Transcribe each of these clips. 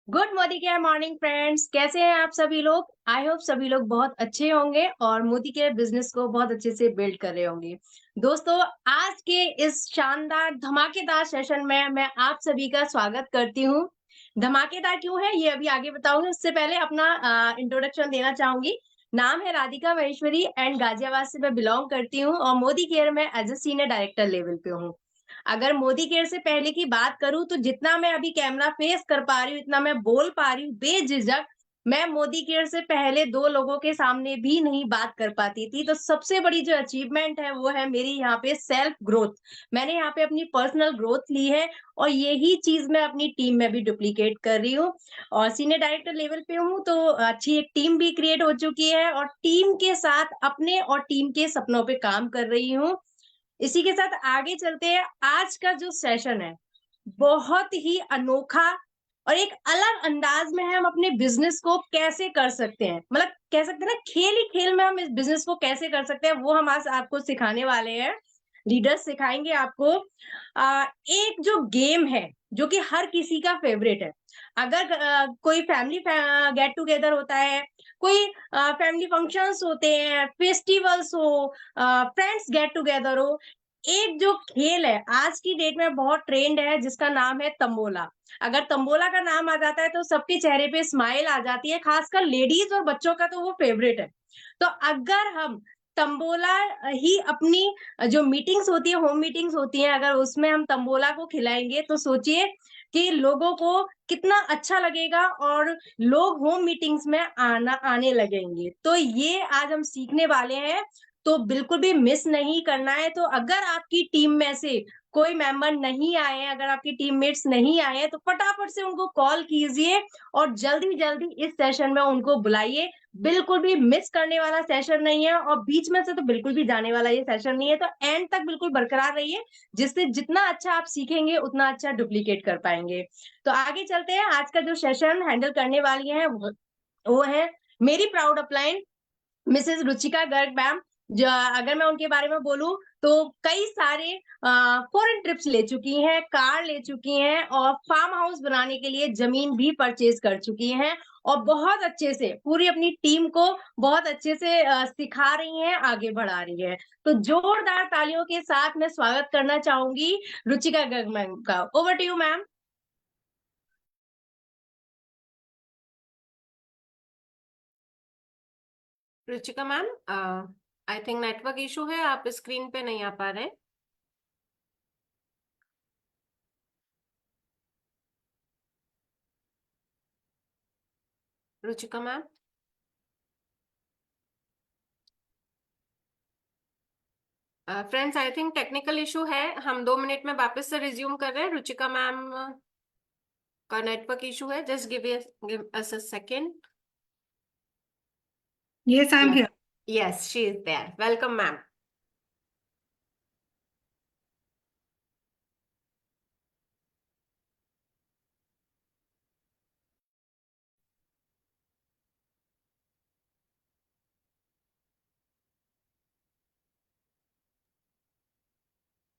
Good Modicare morning friends, कैसे हैं आप सभी लोग। आई होप सभी लोग बहुत अच्छे होंगे और मोदी केयर बिजनेस को बहुत अच्छे से बिल्ड कर रहे होंगे। दोस्तों, आज के इस शानदार धमाकेदार सेशन में मैं आप सभी का स्वागत करती हूँ। धमाकेदार क्यों है ये अभी आगे बताऊंगी, उससे पहले अपना इंट्रोडक्शन देना चाहूंगी। नाम है राधिका महेश्वरी एंड गाजियाबाद से मैं बिलोंग करती हूँ और मोदी केयर में as a senior director level पे हूँ। अगर मोदी केयर से पहले की बात करूं तो जितना मैं अभी कैमरा फेस कर पा रही हूँ, इतना मैं बोल पा रही हूँ बेझिझक। मैं मोदी केयर से पहले 2 लोगों के सामने भी नहीं बात कर पाती थी। तो सबसे बड़ी जो अचीवमेंट है वो है मेरी यहाँ पे सेल्फ ग्रोथ। मैंने यहाँ पे अपनी पर्सनल ग्रोथ ली है और यही चीज़ मैं अपनी टीम में भी डुप्लीकेट कर रही हूँ। और सीनियर डायरेक्टर लेवल पे हूँ तो अच्छी एक टीम भी क्रिएट हो चुकी है और टीम के साथ अपने और टीम के सपनों पे काम कर रही हूँ। इसी के साथ आगे चलते हैं। आज का जो सेशन है बहुत ही अनोखा और एक अलग अंदाज में है। हम अपने बिजनेस को कैसे कर सकते हैं, मतलब कह सकते हैं ना, खेल ही खेल में हम इस बिजनेस को कैसे कर सकते हैं, वो हम आज आपको सिखाने वाले हैं। लीडर्स सिखाएंगे आपको। एक जो गेम है जो कि हर किसी का फेवरेट है। अगर कोई फैमिली गेट टुगेदर होता है, कोई फैमिली फंक्शंस होते हैं, फेस्टिवल्स हो, फ्रेंड्स गेट टुगेदर हो, एक जो खेल है आज की डेट में बहुत ट्रेंड है जिसका नाम है तंबोला। अगर तंबोला का नाम आ जाता है तो सबके चेहरे पे स्माइल आ जाती है, खासकर लेडीज और बच्चों का तो वो फेवरेट है। तो अगर हम तंबोला ही अपनी जो मीटिंग्स होती है, होम मीटिंग्स होती हैं, अगर उसमें हम तंबोला को खिलाएंगे तो सोचिए कि लोगों को कितना अच्छा लगेगा और लोग होम मीटिंग्स में आने लगेंगे। तो ये आज हम सीखने वाले हैं, तो बिल्कुल भी मिस नहीं करना है। तो अगर आपकी टीम में से कोई मेंबर नहीं आए हैं, अगर आपकी टीममेट्स नहीं आए हैं, तो फटाफट से उनको कॉल कीजिए और जल्दी-जल्दी इस सेशन में उनको बुलाइए। बिल्कुल भी मिस करने वाला सेशन नहीं है और बीच में से तो बिल्कुल भी जाने वाला ये सेशन नहीं है। तो एंड तक बिल्कुल बरकरार रहिए, जिससे जितना अच्छा आप सीखेंगे उतना अच्छा डुप्लीकेट कर पाएंगे। तो आगे चलते हैं। आज का जो सेशन हैंडल करने वाली है वो है मेरी proud upline Mrs Ruchika Garg ma'am. जो अगर मैं उनके बारे में बोलूं तो कई सारे फॉरेन ट्रिप्स ले चुकी हैं, कार ले चुकी हैं और फार्म हाउस बनाने के लिए जमीन भी परचेज कर चुकी हैं और बहुत अच्छे से पूरी अपनी टीम को बहुत अच्छे से सिखा रही हैं, आगे बढ़ा रही है। तो जोरदार तालियों के साथ मैं स्वागत करना चाहूंगी रुचिका गर्ग मैम का। Over to you ma'am. Ruchika ma'am, I think network issue है, आप स्क्रीन पे नहीं आ पा रहे। Ruchika ma'am, friends I think technical issue है, हम 2 मिनट में वापस से रिज्यूम कर रहे हैं। रुचिका मैम का नेटवर्क इशू है, just give us a second. Yes, I'm here. Yes, she is there. Welcome ma'am.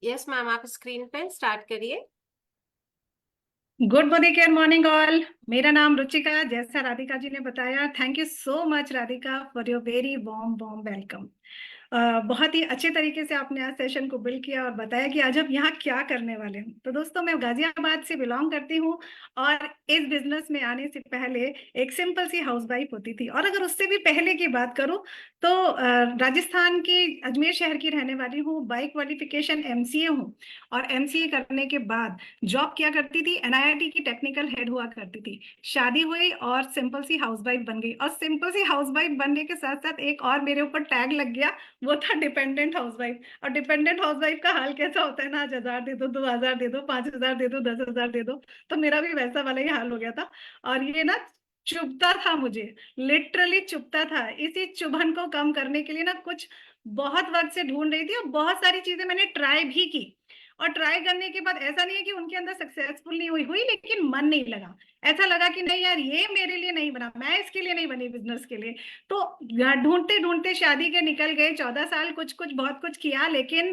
Yes ma'am, आप स्क्रीन पे स्टार्ट करिए। Good Modicare morning all. मेरा नाम रुचिका, जैसा राधिका जी ने बताया। Thank you so much Radhika for your very warm warm welcome. बहुत ही अच्छे तरीके से आपने आज सेशन को बिल्ड किया और बताया कि आज हम यहाँ क्या करने वाले हैं। तो दोस्तों, मैं गाजियाबाद से बिलोंग करती हूँ और इस बिजनेस में आने से पहले एक सिंपल सी हाउसवाइफ होती थी। और अगर उससे भी पहले की बात करूँ तो राजस्थान की अजमेर शहर की रहने वाली हूँ। बाई क्वालिफिकेशन एमसीए हूँ और एमसीए करने के बाद जॉब क्या करती थी, एनआईटी की टेक्निकल हेड हुआ करती थी। शादी हुई और सिंपल सी हाउसवाइफ बन गई। और सिंपल सी हाउसवाइफ बनने के साथ साथ एक और मेरे ऊपर टैग लग गया, वो था डिपेंडेंट हाउसवाइफ। और डिपेंडेंट हाउसवाइफ का हाल कैसा होता है ना, आज 1000 दे दो, 2000 दे दो, 5000 दे दो, 10,000 दे दो। तो मेरा भी वैसा वाला ही हाल हो गया था। और ये ना चुभता था मुझे, लिटरली चुभता था। इसी चुभन को कम करने के लिए ना कुछ बहुत वक्त से ढूंढ रही थी और बहुत सारी चीजें मैंने ट्राई भी की। और ट्राई करने के बाद ऐसा नहीं है कि उनके अंदर सक्सेसफुल नहीं हुई लेकिन मन नहीं लगा, ऐसा लगा कि नहीं यार ये मेरे लिए नहीं बना, मैं इसके लिए नहीं बनी बिजनेस के लिए। तो ढूंढते ढूंढते शादी के निकल गए 14 साल, कुछ कुछ बहुत कुछ किया, लेकिन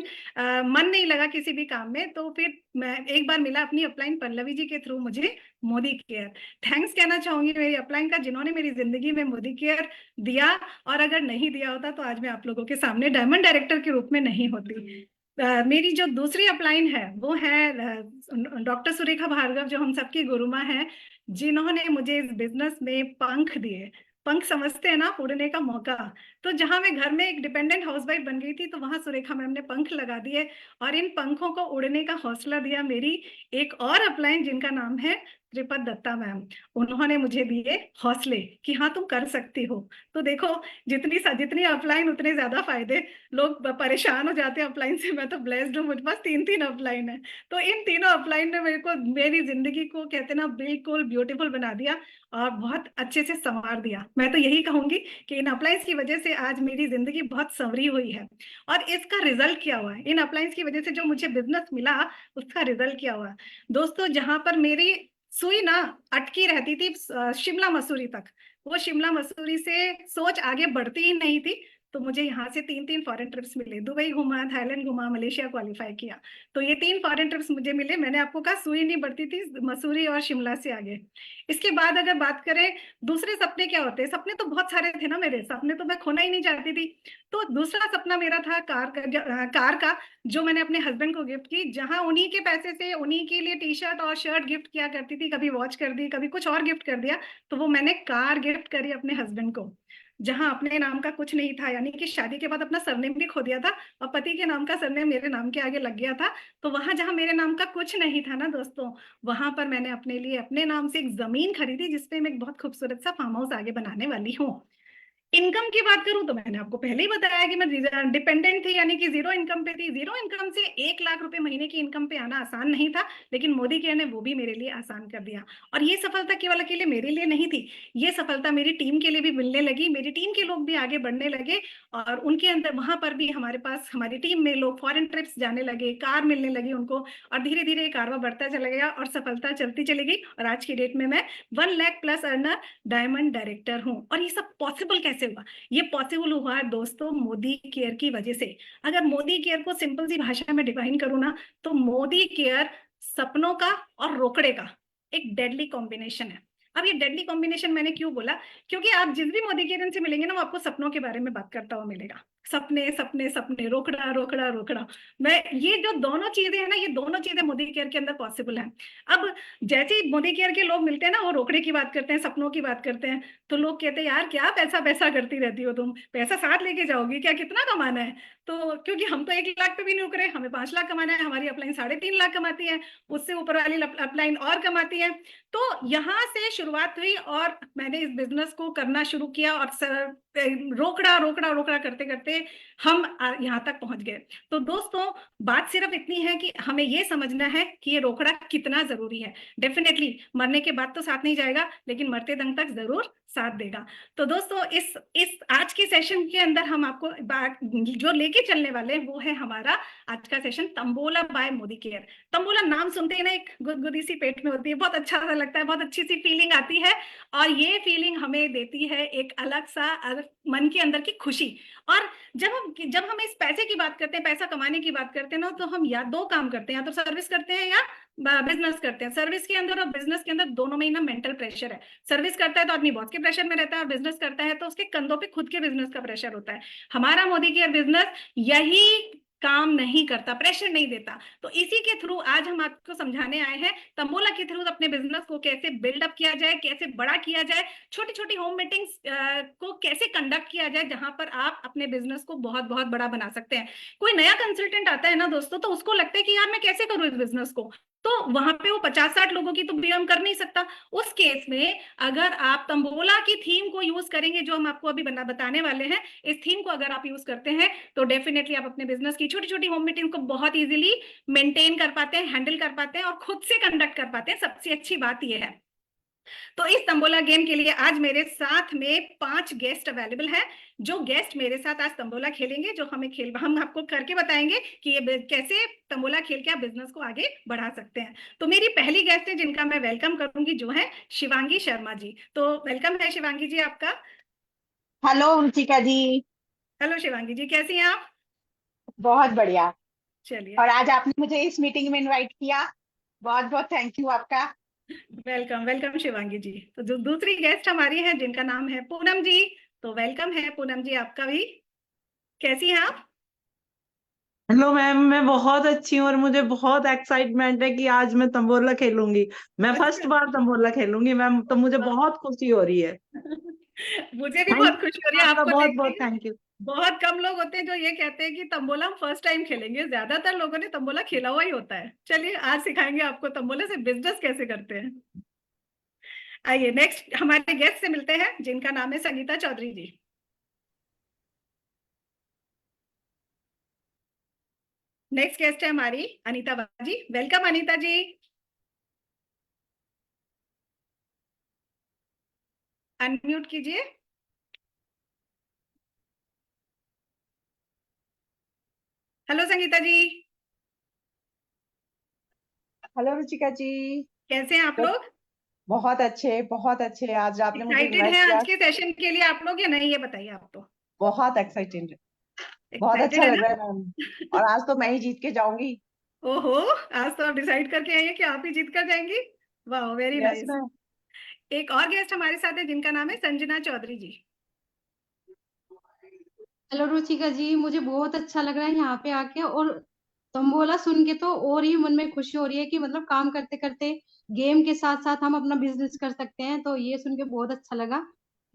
मन नहीं लगा किसी भी काम में। तो फिर मैं एक बार मिला अपनी अपलाइन पल्लवी जी के थ्रू मुझे मोदी केयर। थैंक्स कहना चाहूंगी मेरी अपलाइन का, जिन्होंने मेरी जिंदगी में मोदी केयर दिया, और अगर नहीं दिया होता तो आज मैं आप लोगों के सामने डायमंड डायरेक्टर के रूप में नहीं होती। मेरी जो दूसरी अपलाइन है वो है डॉक्टर सुरेखा भार्गव, जो हम सबकी गुरुमा हैं, जिन्होंने मुझे इस बिजनेस में पंख दिए। पंख समझते हैं ना, उड़ने का मौका। तो जहां मैं घर में एक डिपेंडेंट हाउसवाइफ बन गई थी, तो वहां सुरेखा मैम ने पंख लगा दिए और इन पंखों को उड़ने का हौसला दिया मेरी एक और अपलाइन, जिनका नाम है त्रिपद दत्ता मैम। उन्होंने मुझे दिए हौसले कि हाँ तुम कर सकती हो। तो देखो, जितनी अपलाइन उतने ज्यादा फायदे। लोग परेशान हो जाते हैं अपलाइन से, मैं तो ब्लेस्ड हूँ, मुझे पास 3 3 अपलाइन है। तो इन तीनों अपलाइन ने मेरे को मेरी जिंदगी को कहते ना बिल्कुल ब्यूटीफुल बना दिया और बहुत अच्छे से संवार दिया। मैं तो यही कहूंगी कि इन अपलाइंस की वजह से आज मेरी जिंदगी बहुत संवरी हुई है। और इसका रिजल्ट क्या हुआ है, इन अपलाइंस की वजह से जो मुझे बिजनेस मिला उसका रिजल्ट क्या हुआ दोस्तों। जहां पर मेरी सुई ना अटकी रहती थी शिमला मसूरी तक, वो शिमला मसूरी से सोच आगे बढ़ती ही नहीं थी। तो मुझे यहाँ से 3 3 फॉरेन ट्रिप्स मिले, दुबई घुमा, थाईलैंड घुमा, मलेशिया क्वालिफाई किया। तो ये 3 फॉरेन ट्रिप्स मुझे मिले। मैंने आपको कहा सुई नहीं बढ़ती थी मसूरी और शिमला से आगे। इसके बाद अगर बात करें दूसरे सपने क्या होते हैं, सपने तो बहुत सारे थे ना, मेरे सपने तो मैं खोना ही नहीं चाहती थी। तो दूसरा सपना मेरा था कार का, जो मैंने अपने हस्बैंड को गिफ्ट की, जहां उन्हीं के पैसे से उन्हीं के लिए टी शर्ट और शर्ट गिफ्ट किया करती थी, कभी वॉच कर दी, कभी कुछ और गिफ्ट कर दिया। तो वो मैंने कार गिफ्ट करी अपने हस्बैंड को, जहां अपने नाम का कुछ नहीं था, यानी कि शादी के बाद अपना सरनेम भी खो दिया था और पति के नाम का सरनेम मेरे नाम के आगे लग गया था। तो वहां जहां मेरे नाम का कुछ नहीं था ना दोस्तों, वहां पर मैंने अपने लिए अपने नाम से एक जमीन खरीदी, जिसपे मैं एक बहुत खूबसूरत सा फार्म हाउस आगे बनाने वाली हूँ। इनकम की बात करूं तो मैंने आपको पहले ही बताया कि मैं डिपेंडेंट थी, यानी कि जीरो इनकम पे थी। जीरो इनकम से 1 लाख रुपए महीने की इनकम पे आना आसान नहीं था, लेकिन मोदी केयर ने वो भी मेरे लिए आसान कर दिया। और ये सफलता केवल अकेले मेरे लिए नहीं थी, ये सफलता मेरी टीम के लिए भी मिलने लगी। मेरी टीम के लोग भी आगे बढ़ने लगे और उनके अंदर वहां पर भी हमारे पास हमारी टीम में लोग फॉरेन ट्रिप्स जाने लगे, कार मिलने लगी उनको, और धीरे धीरे कारवा बढ़ता चला गया और सफलता चलती चली गई। और आज की डेट में मैं 1 lakh plus earner diamond director हूँ। और ये सब पॉसिबल कैसे हुआ? ये पॉसिबल हुआ है दोस्तों मोदी केयर की वजह से। अगर मोदी केयर को सिंपल सी भाषा में डिफाइन करूँ ना, तो मोदी केयर सपनों का और रोकड़े का एक डेडली कॉम्बिनेशन है। अब ये डेडली कॉम्बिनेशन मैंने क्यों बोला, क्योंकि आप जिस भी मोदी केयर से मिलेंगे ना, वो आपको सपनों के बारे में बात करता हुआ मिलेगा। सपने सपने सपने, रोकड़ा रोकड़ा रोकड़ा। मैं ये जो दोनों चीजें हैं ना, ये दोनों चीजें मोदी केयर के अंदर पॉसिबल है। अब जैसे ही मोदी केयर के लोग मिलते हैं ना, वो रोकड़े की बात करते हैं, सपनों की बात करते हैं, तो लोग कहते हैं यार क्या पैसा पैसा करती रहती हो तुम, पैसा साथ लेके जाओगी क्या, कितना कमाना है? तो क्योंकि हम तो 1 लाख पे भी नहीं रुक रहे, हमें 5 लाख कमाना है, हमारी अपलाइन 3.5 लाख कमाती है, उससे ऊपर वाली अपलाइन और कमाती है। तो यहाँ से शुरुआत हुई और मैंने इस बिजनेस को करना शुरू किया और रोकड़ा रोकड़ा रोकड़ा करते करते हम यहाँ तक पहुंच गए। तो दोस्तों बात सिर्फ इतनी है कि हमें ये समझना है कि ये रोकड़ा कितना जरूरी है। डेफिनेटली मरने के बाद तो साथ नहीं जाएगा, लेकिन मरते दम तक जरूर साथ देगा। तो दोस्तों इस आज के सेशन के अंदर हम आपको जो लेके चलने वाले हैं वो है हमारा आज का session, tambola by Modicare. Tambola नाम सुनते ही ना एक गुदगुदी सी पेट में होती है, बहुत अच्छा सा लगता है, बहुत अच्छी सी फीलिंग आती है। और ये फीलिंग हमें देती है एक अलग सा मन के अंदर की खुशी। और जब हम इस पैसे की बात करते हैं, पैसा कमाने की बात करते हैं ना, तो हम या 2 काम करते हैं, या तो सर्विस करते हैं या बिजनेस करते हैं। सर्विस के अंदर और बिजनेस के अंदर दोनों में ही ना मेंटल प्रेशर है। सर्विस करता है तो आदमी बॉस के प्रेशर में रहता है, और बिजनेस करता है तो उसके कंधों पे खुद के बिजनेस का प्रेशर होता है। हमारा मोदी केयर बिजनेस यही काम नहीं करता, प्रेशर नहीं देता। तो इसी के थ्रू आज हम आपको समझाने आए हैं तंबोला के थ्रू अपने बिजनेस को कैसे बिल्डअप किया जाए, कैसे बड़ा किया जाए, छोटी छोटी होम मीटिंग्स को कैसे कंडक्ट किया जाए, जहां पर आप अपने बिजनेस को बहुत बहुत बड़ा बना सकते हैं। कोई नया कंसल्टेंट आता है ना दोस्तों, तो उसको लगता है कि यार मैं कैसे करूं इस बिजनेस को, तो वहां पे वो 50-60 लोगों की तो बीएम कर नहीं सकता। उस केस में अगर आप तंबोला की थीम को यूज करेंगे, जो हम आपको अभी बताने वाले हैं, इस थीम को अगर आप यूज करते हैं, तो डेफिनेटली आप अपने बिजनेस की छोटी छोटी होम मीटिंग को बहुत इजीली मेंटेन कर पाते हैं, हैंडल कर पाते हैं और खुद से कंडक्ट कर पाते हैं। सबसे अच्छी बात यह है। तो इस तंबोला गेम के लिए आज मेरे साथ में 5 गेस्ट अवेलेबल हैं, जो गेस्ट मेरे साथ आज तंबोला खेलेंगे, जो हम आपको करके बताएंगे कि ये कैसे तंबोला खेल के आप बिजनेस को आगे बढ़ा सकते हैं। तो मेरी पहली गेस्ट है जिनका मैं वेलकम करूंगी, जो है शिवांगी शर्मा जी। तो वेलकम है शिवांगी जी आपका। हेलो रुचिका जी। हेलो शिवांगी जी, कैसी हैं आप? बहुत बढ़िया। चलिए, और आज आपने मुझे इस मीटिंग में इनवाइट किया, बहुत बहुत थैंक यू आपका। वेलकम वेलकम शिवांगी जी। तो जो दूसरी गेस्ट हमारी है जिनका नाम है पूनम जी, तो वेलकम है पूनम जी आपका भी। कैसी हैं आप? हेलो मैम, मैं बहुत अच्छी हूँ और मुझे बहुत एक्साइटमेंट है कि आज मैं तंबोला खेलूंगी। मैं फर्स्ट अच्छा। बार तंबोला खेलूंगी मैम, तो मुझे बहुत खुशी हो रही है। मुझे भी थैंक बहुत खुशी हो रही यू, है आपका आपको बहुत देख बहुत के। Thank you. बहुत कम लोग होते हैं जो ये कहते हैं कि तंबोला हम फर्स्ट टाइम खेलेंगे, ज्यादातर लोगों ने तंबोला खेला हुआ ही होता है। चलिए, आज सिखाएंगे आपको तंबोला से बिजनेस कैसे करते हैं। आइए नेक्स्ट हमारे गेस्ट से मिलते हैं जिनका नाम है संगीता चौधरी जी। नेक्स्ट गेस्ट है हमारी अनीता बाजी। वेलकम अनीता जी। अनम्यूट कीजिए। हेलो संगीता जी, हेलो रुचिका जी। कैसे हैं आप लोग? बहुत अच्छे, बहुत अच्छे। आज आपने मुझे एक्साइटेड इनवाइट हैं किया। आज के सेशन के लिए आप लोग या नहीं, ये बताइए आप तो। बहुत एक्साइटेड, बहुत एक्साइटेड अच्छा है लग ना? रहा है मैम। और आज तो मैं ही जीत के जाऊंगी। ओहो, आज तो आप डिसाइड करके आई हैं कि आप ही जीत कर जाएंगी। वाह, वेरी यस नाइस। मैम। एक और गेस्ट हमारे साथ है जिनका नाम है संजना चौधरी जी। हेलो रुचिका जी, मुझे बहुत अच्छा लग रहा है यहाँ पे आके। और तंबोला सुन के तो और ही मन में खुशी हो रही है कि मतलब काम करते करते गेम के साथ साथ हम अपना बिजनेस कर सकते हैं। तो ये सुन के बहुत अच्छा लगा।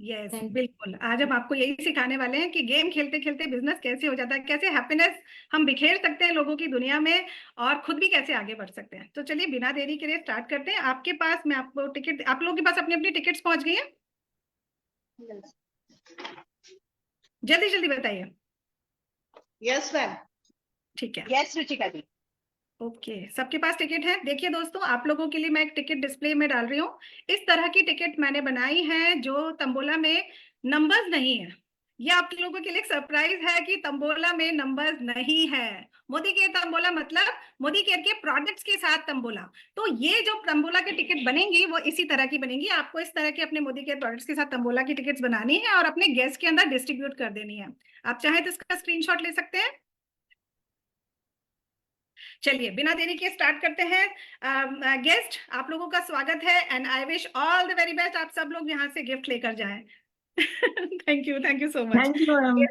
यस, थैंक बिल्कुल। आज हम आपको यही सिखाने वाले हैं कि गेम खेलते खेलते बिजनेस कैसे हो जाता है, कैसे हैप्पीनेस हम बिखेर सकते हैं लोगों की दुनिया में, और खुद भी कैसे आगे बढ़ सकते हैं। तो चलिए बिना देरी के लिए स्टार्ट करते हैं। आपके पास मैं आपको टिकट, आप लोगों के पास अपनी अपनी टिकट्स पहुंच गई है? जल्दी जल्दी बताइए। Yes ma'am. ठीक है, यस रुचिका जी। ओके, सबके पास टिकट है। देखिए दोस्तों, आप लोगों के लिए मैं एक टिकट डिस्प्ले में डाल रही हूँ। इस तरह की टिकट मैंने बनाई है जो तंबोला में नंबर्स नहीं है। ये आप लोगों के लिए एक सरप्राइज है कि तंबोला में नंबर्स नहीं है। मोदी केयर तंबोला मतलब मोदी केयर के प्रोडक्ट्स के साथ तंबोला। तो ये जो तंबोला की टिकट बनेंगी वो इसी तरह की बनेंगी। आपको इस तरह के अपने मोदी केयर प्रोडक्ट्स के साथ तंबोला की टिकट्स बनानी है और अपने गेस्ट के अंदर डिस्ट्रीब्यूट कर देनी है। आप चाहें तो इसका स्क्रीनशॉट ले सकते हैं। चलिए बिना देरी के स्टार्ट करते हैं। गेस्ट, आप लोगों का स्वागत है and I wish all the very best. आप सब लोग यहाँ से गिफ्ट लेकर जाएं। Thank you so much. Thank you ma'am.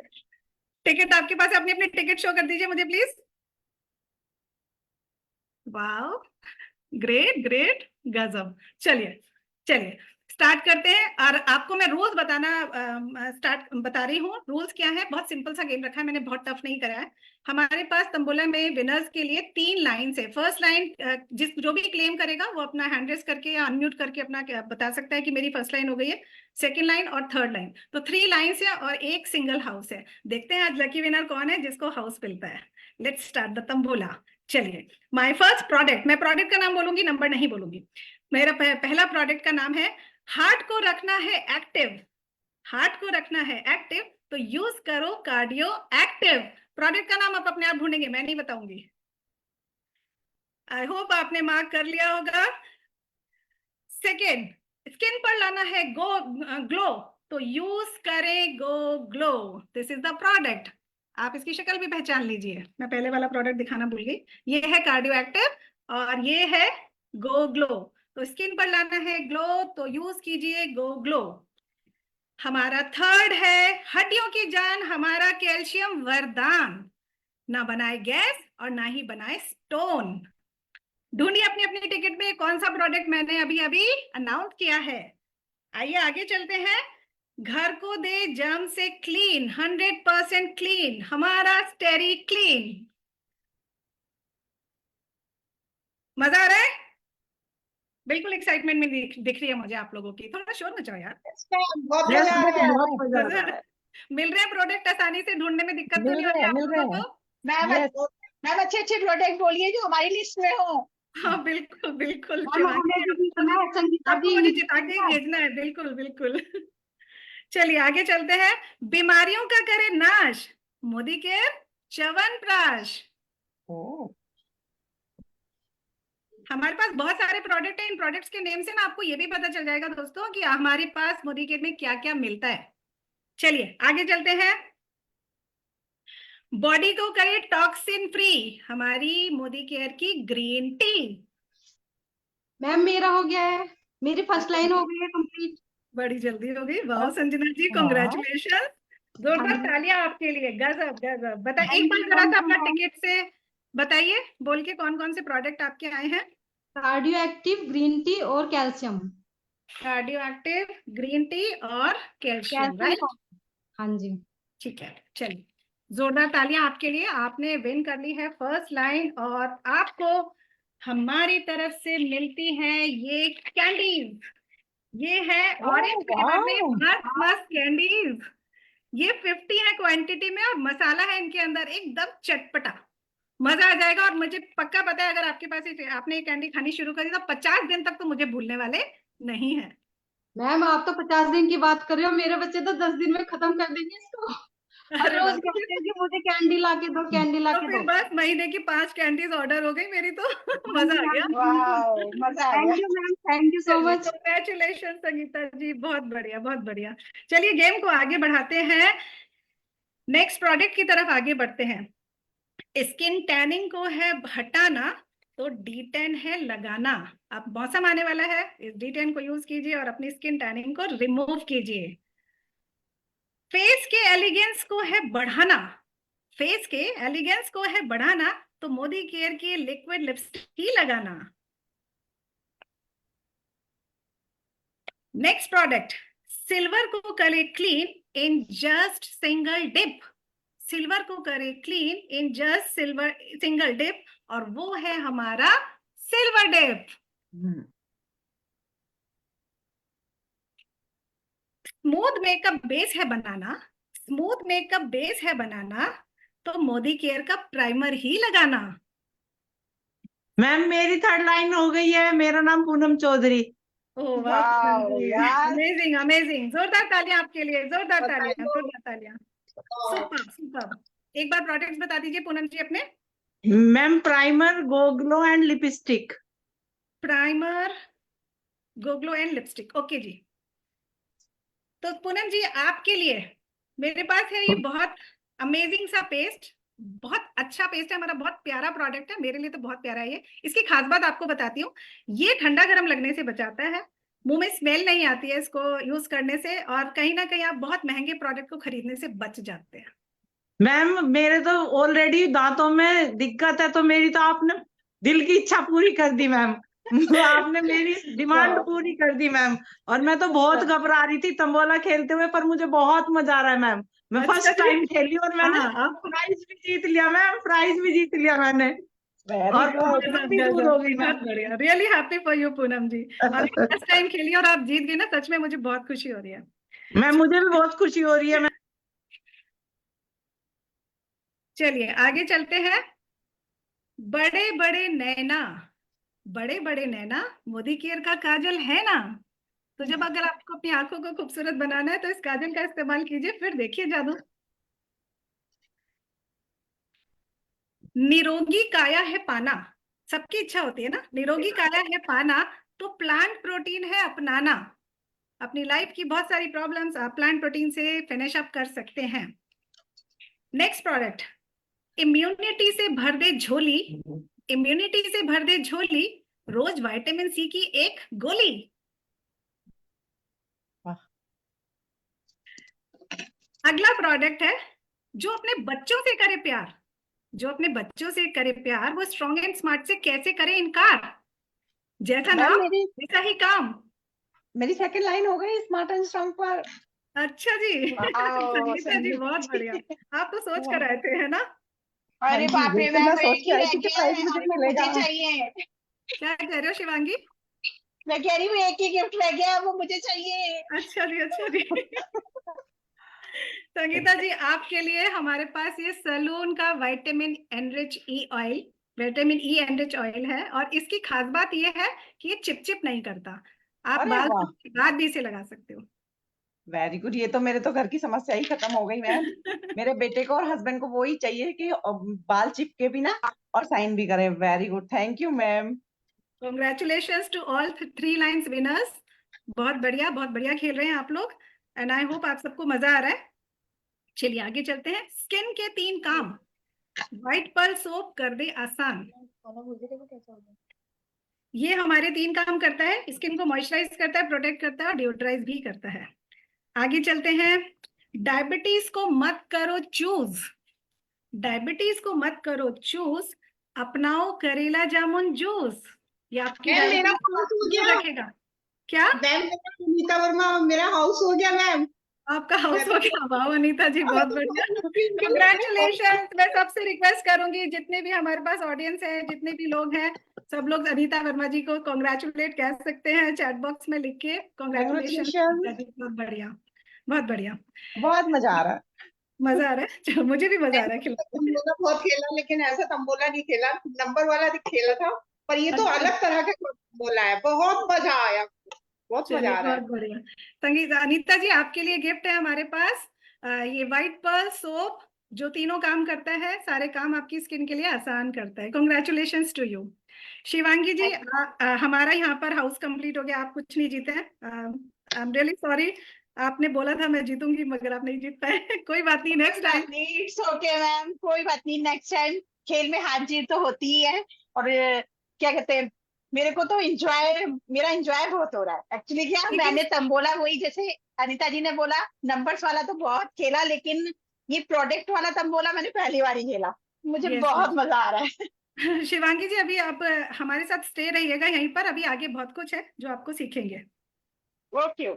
Ticket आपके पास है, अपनी अपनी टिकट शो कर दीजिए मुझे प्लीज। वाह, ग्रेट ग्रेट, गजब। चलिए चलिए स्टार्ट करते हैं। और आपको मैं रूल्स स्टार्ट बता रही हूँ। रूल्स क्या है, बहुत सिंपल सा गेम रखा है मैंने, बहुत टफ नहीं करा है। हमारे पास तंबोला में विनर्स के लिए 3 लाइन्स है। फर्स्ट लाइन, जो भी क्लेम करेगा वो अपना हैंड रेस करके या अनम्यूट करके अपना बता सकता है कि मेरी फर्स्ट लाइन हो गई है, सेकेंड लाइन और थर्ड लाइन। तो 3 लाइन्स है और एक सिंगल हाउस है। देखते हैं आज लकी विनर कौन है जिसको हाउस मिलता है। Let's start the tambola. चलिए, माय फर्स्ट प्रोडक्ट, मैं प्रोडक्ट का नाम बोलूंगी, नंबर नहीं बोलूंगी। मेरा पहला प्रोडक्ट का नाम है हार्ट को रखना है एक्टिव। हार्ट को रखना है एक्टिव तो यूज करो कार्डियो एक्टिव। प्रोडक्ट का नाम आप अपने आप ढूंढेंगे, मैं नहीं बताऊंगी। आई होप आपने मार्क कर लिया होगा। सेकेंड, स्किन पर लाना है ग्लो तो यूज करें go glow. This is the product. आप इसकी शक्ल भी पहचान लीजिए, मैं पहले वाला प्रोडक्ट दिखाना भूल गई। ये है कार्डियो एक्टिव और ये है गो ग्लो। तो स्किन पर लाना है ग्लो तो यूज कीजिए गो ग्लो। हमारा थर्ड है हड्डियों की जान हमारा कैल्शियम वरदान। ना बनाए गैस और ना ही बनाए स्टोन। ढूंढिए अपनी अपनी टिकट में कौन सा प्रोडक्ट मैंने अभी अभी अनाउंस किया है। आइए आगे चलते हैं। घर को दे जर्म से क्लीन, 100% क्लीन हमारा स्टेरी क्लीन। मजा आ रहा है? बिल्कुल एक्साइटमेंट में दिख रही है मुझे आप लोगों की। थोड़ा शोर मचाओ यार। यस मैम, बहुत यस मजा आ मैम, रहा बहुत है। मजा आ मजा आ रहा रहा है। है? मिल रहे हैं प्रोडक्ट आसानी से, ढूंढने में दिक्कत तो नहीं हो रही है आप मिल लोगों रहे हैं को? Ma'am yes. मैम अच्छे अच्छे प्रोडक्ट बोलिए जो हमारी लिस्ट में हो। हाँ बिल्कुल बिल्कुल मैम शिवांगी, हमें भी जीतना है, संगीता आपको जी मुझे मुझे जिता के ही जीतना है। भेजना है, बिल्कुल बिल्कुल। चलिए आगे चलते हैं। बीमारियों का करे नाश, मोदी केयर च्यवनप्राश। ओ हमारे पास बहुत सारे प्रोडक्ट हैं, इन प्रोडक्ट्स के नेम से ना आपको ये भी पता चल जाएगा दोस्तों कि हमारे पास मोदी केयर में क्या क्या मिलता है। चलिए आगे चलते हैं। बॉडी को करे टॉक्सिन फ्री, हमारी मोदी केयर की ग्रीन टी। मैम मेरा हो गया है, मेरी फर्स्ट लाइन हो गई है कंप्लीट। बड़ी जल्दी हो गई, वाह संजना जी, वाह कॉन्ग्रेचुलेशन। हाँ जोरदार जी। तालियां आपके लिए, गजब गजब। बताइए एक थैंक बार यू जरा सा थैंक यू अपना मैम। टिकट से बताइए, बोल के कौन कौन से प्रोडक्ट आपके आए हैं। कार्डियो एक्टिव, ग्रीन टी और calcium. Cardio active, green tea और कैल्शियम, कैल्शियम राइट। हाँ जी। ठीक है, चलिए जोरदार तालियां आपके लिए, आपने विन कर ली है फर्स्ट लाइन। और आपको हमारी तरफ से मिलती हैं ये कैंडीज। ये है ऑरेंज फ्लेवर में वाह मस्त मस्त कैंडीज। ये 50 है क्वांटिटी में, और मसाला है इनके अंदर एकदम चटपटा, मजा आ जाएगा। और मुझे पक्का पता है अगर आपके पास आपने ये कैंडी खानी शुरू करी तो 50 दिन तक तो मुझे भूलने वाले नहीं है। मैम आप तो 50 दिन की बात कर रहे हो, मेरे बच्चे तो 10 दिन में खत्म कर देंगे इसको। हर अरे रोज बाप रे, कहते हैं कि मुझे कैंडी ला के दो, कैंडी ला तो के फिर दो। बस महीने की 5 कैंडीज ऑर्डर हो गई मेरी तो। हाँ मजा जी आ हाँ गया। जी बिल्कुल। वाह मजा आ थैंक गया। यू मैम, थैंक यू सो चलिए मच। कॉन्ग्रेचुलेशन संगीता जी, बहुत बढ़िया बहुत बढ़िया। चलिए गेम को आगे बढ़ाते हैं, नेक्स्ट प्रोडक्ट की तरफ आगे बढ़ते हैं। स्किन टैनिंग को है हटाना, तो D10 है लगाना। अब मौसम आने वाला है, इस D10 को यूज कीजिए और अपनी स्किन टैनिंग को रिमूव कीजिए। फेस के एलिगेंस को है बढ़ाना, फेस के एलिगेंस को है बढ़ाना, तो मोदी केयर की लिक्विड लिपस्टिक ही लगाना। नेक्स्ट प्रोडक्ट, सिल्वर को करे clean in just single dip, silver को करे clean in just silver single dip, और वो है हमारा silver dip. Smooth makeup base है बनाना, स्मूथ मेकअप बेस है बनाना, तो मोदी केयर का प्राइमर ही लगाना। मैम मेरी थर्ड लाइन हो गई है, मेरा नाम पूनम चौधरी। ओह वाह पूनम वाह जी, यार अमेजिंग अमेजिंग, जोरदार तालियां आपके लिए, जोरदार तालियां बताइए। जोरदार तालियां। Super super. एक बार प्रोडक्ट्स बता दीजिए पूनम जी अपने। Ma'am primer, go glow and lipstick. Primer, go glow and lipstick, okay ji. तो पूनम जी आपके लिए मेरे पास है ये बहुत अमेजिंग सा पेस्ट, बहुत अच्छा पेस्ट है हमारा, बहुत प्यारा प्रोडक्ट है, मेरे लिए तो बहुत प्यारा है ये। इसकी खास बात आपको बताती हूँ, ये ठंडा गर्म लगने से बचाता है, मुंह में स्मेल नहीं आती है इसको यूज करने से, और कहीं ना कहीं आप बहुत महंगे प्रोडक्ट को खरीदने से बच जाते हैं। मैम मेरे तो ऑलरेडी दांतों में दिक्कत है, तो मेरी तो आपने दिल की इच्छा पूरी कर दी मैम। आपने मेरी डिमांड पूरी कर दी मैम। और मैं तो बहुत घबरा रही थी तंबोला खेलते हुए, पर मुझे बहुत मजा आ रहा है मैम। मैं अच्छा फर्स्ट जी, टाइम खेली और मैंने हाँ आप प्राइज भी जीत लिया मैम, प्राइज भी जीत लिया मैंने, वेरी और गुड। प्रॉब्लम भी दूर गजब, हो गई बहुत बढ़िया, really happy for you Poonam ji. और मैम। फर्स्ट टाइम खेली और आप जीत गई ना, सच में मुझे बहुत खुशी हो रही है। मैम मुझे भी बहुत खुशी हो रही है मैम। चलिए आगे चलते हैं। बड़े बड़े नैना, बड़े बड़े नैना मोदी केयर का काजल है ना, तो जब अगर आपको अपनी आंखों को खूबसूरत बनाना है तो इस काजल का इस्तेमाल कीजिए, फिर देखिए जादू। निरोगी काया है पाना, सबकी इच्छा होती है ना, निरोगी काया है पाना, तो प्लांट प्रोटीन है अपनाना। अपनी लाइफ की बहुत सारी प्रॉब्लम्स आप प्लांट प्रोटीन से फिनिश अप कर सकते हैं। नेक्स्ट प्रोडक्ट, इम्यूनिटी से भर दे झोली, इम्यूनिटी से भर दे झोली, रोज विटामिन सी की एक गोली। अगला प्रोडक्ट है, जो अपने बच्चों से करे प्यार, जो अपने बच्चों से करे प्यार, वो स्ट्रॉन्ग एंड स्मार्ट से कैसे करे इनकार। जैसा मैम नाम मेरी वैसा ही काम। मेरी सेकंड लाइन हो गई स्मार्ट एंड स्ट्रांग पर। अच्छा जी, वाओ संगीता जी बहुत बढ़िया, आप तो सोच कर आए थे है ना। अरे हाँ जी बाप रे बिल्कुल, मैं मैम, सोच एक के ही आई रह थी कि गया प्राइज है मुझे और वो मिलेगा। मुझे चाहिए। क्या कह रहे हो शिवांगी। मैं कह रही हूँ एक ही गिफ्ट रह गया है, वो मुझे चाहिए। अच्छा जी अच्छा जी। संगीता जी आपके लिए हमारे पास ये सलून का vitamin enrich E oil, vitamin E enrich oil है, और इसकी खास बात ये है कि ये चिपचिप नहीं करता। आप अरे बाल वाह, धोने के बाद भी इसे लगा सकते हो। Very good. ये तो मेरे तो घर की समस्या ही खत्म हो गई मैम। मेरे बेटे को और हस्बैंड को वही चाहिए कि बाल चिपके भी ना और साइन भी करें। Very good, thank you ma'am. Congratulations to all 3 lines winners. बहुत बढ़िया खेल रहे हैं आप लोग, एंड आई होप आप सबको मजा आ रहा है। चलिए आगे चलते हैं। स्किन के 3 काम व्हाइट पर्ल सोप कर दे आसान। ये हमारे 3 काम करता है। स्किन को मॉइस्चराइज करता है, प्रोटेक्ट करता है और डिओड्राइज भी करता है। आगे चलते हैं। डायबिटीज को मत करो चूज, डायबिटीज को मत करो चूज, अपनाओ करेला जामुन जूस। ये आपकी मैम मेरा डायबिटीज हाउस हो को गया रखेगा। क्या? मैम, मेरा सुनीता वर्मा, मेरा हाउस हो गया मैम। आपका हाउस हो गया? वाह अनीता जी, बहुत बढ़िया, मैं कंग्रेचुलेशन। मैं सबसे रिक्वेस्ट करूंगी, जितने भी हमारे पास ऑडियंस है, जितने भी लोग हैं, सब लोग अनीता वर्मा जी को कॉन्ग्रेचुलेट कह सकते हैं चैट बॉक्स में लिख के। Congratulation Congratulations। अनीता जी, बहुत बढ़िया, बहुत बढ़िया। बहुत मजा आ रहा है। मजा आ रहा है। चलो, मुझे भी मजा आ रहा है खिलाते हुए। तंबोला बहुत खेला, लेकिन ऐसा तंबोला नहीं खेला, नंबर वाला खेला था। पर ये तो अच्छा, अलग तरह का तंबोला है, बहुत मजा आया, बहुत मजा चलिए आ रहा है। बहुत बढ़िया। संगीत अनीता जी, आपके लिए गिफ्ट है हमारे पास। ये व्हाइट पर्ल सोप जो तीनों काम करता है, सारे काम आपकी स्किन के लिए आसान करता है। Congratulations to you. Shivangi ji, हमारा यहाँ पर हाउस कंप्लीट हो गया, आप कुछ नहीं जीते हैं। आई एम रियली सॉरी, आपने बोला था मैं जीतूंगी मगर आप नहीं जीत पाए। कोई बात नहीं, नेक्स्ट कोई टाइम। बात नहीं, इट्स ओके मैम, कोई बात नहीं, नेक्स्ट टाइम। खेल में हार जीत तो होती ही है। और क्या कहते हैं, मेरे को तो मेरा एंजॉय बहुत हो रहा है एक्चुअली। क्या लेकिन मैंने तंबोला, वही जैसे अनीता जी ने बोला, नंबर्स वाला तो बहुत खेला, लेकिन ये प्रोडक्ट वाला तंबोला मैंने पहली बार ही खेला। मुझे यस बहुत मजा आ रहा है। शिवांगी जी, अभी आप हमारे साथ स्टे रहिएगा यहीं पर, अभी आगे बहुत कुछ है जो आपको सीखेंगे। ओके।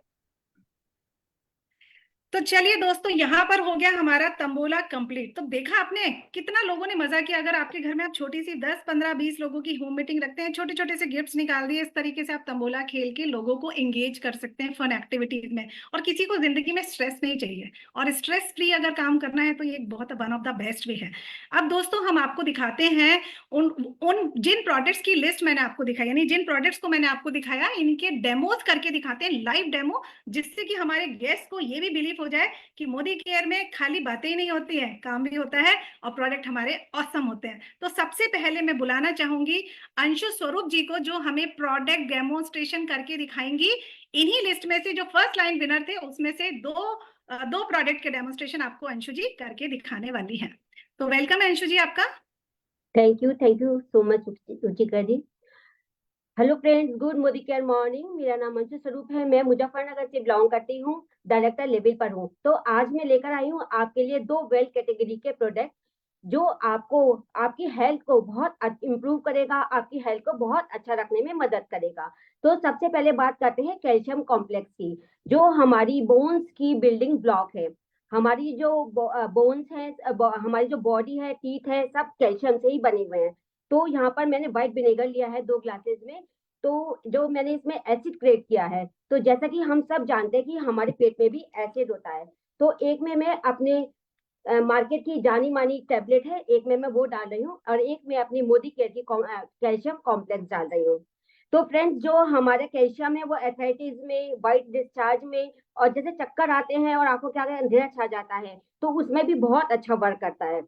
तो चलिए दोस्तों, यहाँ पर हो गया हमारा तंबोला कंप्लीट। तो देखा आपने कितना लोगों ने मजा किया। अगर आपके घर में आप छोटी सी 10, 15, 20 लोगों की होम मीटिंग रखते हैं, छोटे छोटे से गिफ्ट्स निकाल दिए, इस तरीके से आप तंबोला खेल के लोगों को एंगेज कर सकते हैं फन एक्टिविटीज में। और किसी को जिंदगी में स्ट्रेस नहीं चाहिए, और स्ट्रेस फ्री अगर काम करना है तो ये एक बहुत one of the best way है। अब दोस्तों, हम आपको दिखाते हैं उन उन जिन प्रोडक्ट्स की लिस्ट मैंने आपको दिखाई, यानी जिन प्रोडक्ट्स को मैंने आपको दिखाया, इनके डेमोज करके दिखाते हैं, लाइव डेमो, जिससे कि हमारे गेस्ट को ये भी बिलीव हो जाए कि मोदी केयर में खाली बातें ही नहीं होती हैं, काम भी होता है और प्रोडक्ट हमारे ऑसम होते हैं। तो सबसे पहले मैं बुलाना चाहूंगी अंशु स्वरूप जी को, जो हमें प्रोडक्ट डेमोन्स्ट्रेशन करके दिखाएंगी। इन्हीं लिस्ट में से जो फर्स्ट लाइन विनर थे, उसमें से दो प्रोडक्ट के डेमोन्स्ट्रेशन आपको अंशु जी करके दिखाने वाली हैं। तो वेलकम अंशु जी आपका। Thank you so much Ruchika ji. Hello friends, good Modicare morning. मेरा नाम अंशु स्वरूप है, मैं मुजफ्फरनगर से बिलोंग करती हूँ, डायरेक्टर लेवल पर हूँ। तो आज मैं लेकर आई हूँ आपके लिए 2 वेल कैटेगरी के प्रोडक्ट जो आपको आपकी हेल्थ को बहुत इम्प्रूव करेगा, आपकी हेल्थ को बहुत अच्छा रखने में मदद करेगा। तो सबसे पहले बात करते हैं कैल्शियम कॉम्प्लेक्स की, जो हमारी बोन्स की बिल्डिंग ब्लॉक है। हमारी जो बोन्स है, हमारी जो बॉडी है, टीथ है, सब कैल्शियम से ही बने हुए हैं। तो यहाँ पर मैंने व्हाइट विनेगर लिया है 2 ग्लासेस में। तो जो मैंने इसमें एसिड क्रिएट किया है, तो जैसा कि हम सब जानते हैं कि हमारे पेट में भी एसिड होता है। तो एक में मैं अपने मार्केट की जानी मानी टैबलेट है, एक में मैं वो डाल रही हूँ, और एक में अपनी मोदी केयर की कैल्शियम कॉम्प्लेक्स डाल रही हूँ। तो फ्रेंड्स, जो हमारे कैल्शियम है वो एथराइटिस में, व्हाइट डिस्चार्ज में, और जैसे चक्कर आते हैं और आंखों के आगे अंधेरा छा जाता है, तो उसमें भी बहुत अच्छा वर्क करता है।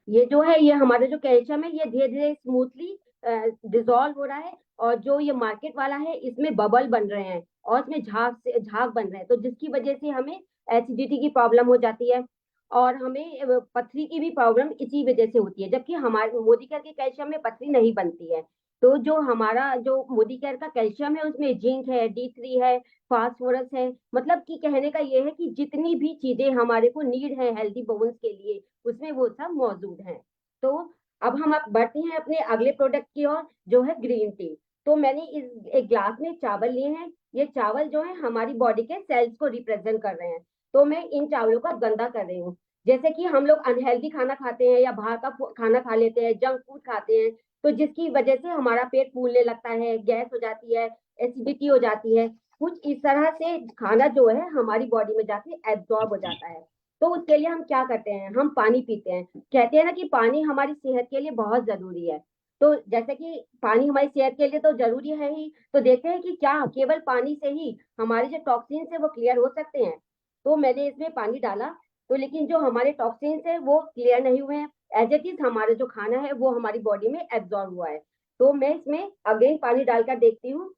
ये जो है, ये हमारा जो कैल्शियम है, ये धीरे धीरे स्मूथली डिजोल्व हो रहा है। और जो ये मार्केट वाला है, इसमें बबल बन रहे हैं और इसमें झाग बन रहे हैं, तो जिसकी वजह से हमें एसिडिटी की प्रॉब्लम हो जाती है और हमें पथरी की भी प्रॉब्लम इसी वजह से होती है। जबकि हमारे मोदी केयर के कैल्शियम में पथरी नहीं बनती है। तो जो हमारा जो मोदी केयर का कैल्शियम है, उसमें जिंक है, D3 है, फास्फोरस है। मतलब कि कहने का ये है कि जितनी भी चीजें हमारे को नीड है हेल्दी बोन्स के लिए, उसमें वो सब मौजूद हैं। तो अब हम बढ़ते हैं अपने अगले प्रोडक्ट की ओर, जो है ग्रीन टी। तो मैंने इस एक ग्लास में चावल लिए हैं। ये चावल जो है हमारी बॉडी के सेल्स को रिप्रेजेंट कर रहे हैं। तो मैं इन चावलों का गंदा कर रही हूँ। जैसे कि हम लोग अनहेल्दी खाना खाते हैं या बाहर का खाना खा लेते हैं, जंक फूड खाते हैं, तो जिसकी वजह से हमारा पेट फूलने लगता है, गैस हो जाती है, एसिडिटी हो जाती है। कुछ इस तरह से खाना जो है हमारी बॉडी में जाके एब्जॉर्ब हो जाता है। तो उसके लिए हम क्या करते हैं, हम पानी पीते हैं। कहते हैं ना कि पानी हमारी सेहत के लिए बहुत जरूरी है। तो जैसे कि पानी हमारी सेहत के लिए तो जरूरी है ही, तो देखते हैं कि क्या केवल पानी से ही हमारे जो टॉक्सिन्स है वो क्लियर हो सकते हैं। तो मैंने इसमें पानी डाला, तो लेकिन जो हमारे टॉक्सिन्स है वो क्लियर नहीं हुए हैं। एज इट इज हमारा जो खाना है वो हमारी बॉडी में एब्जॉर्ब हुआ है। तो मैं इसमें अगेन पानी डालकर देखती हूँ।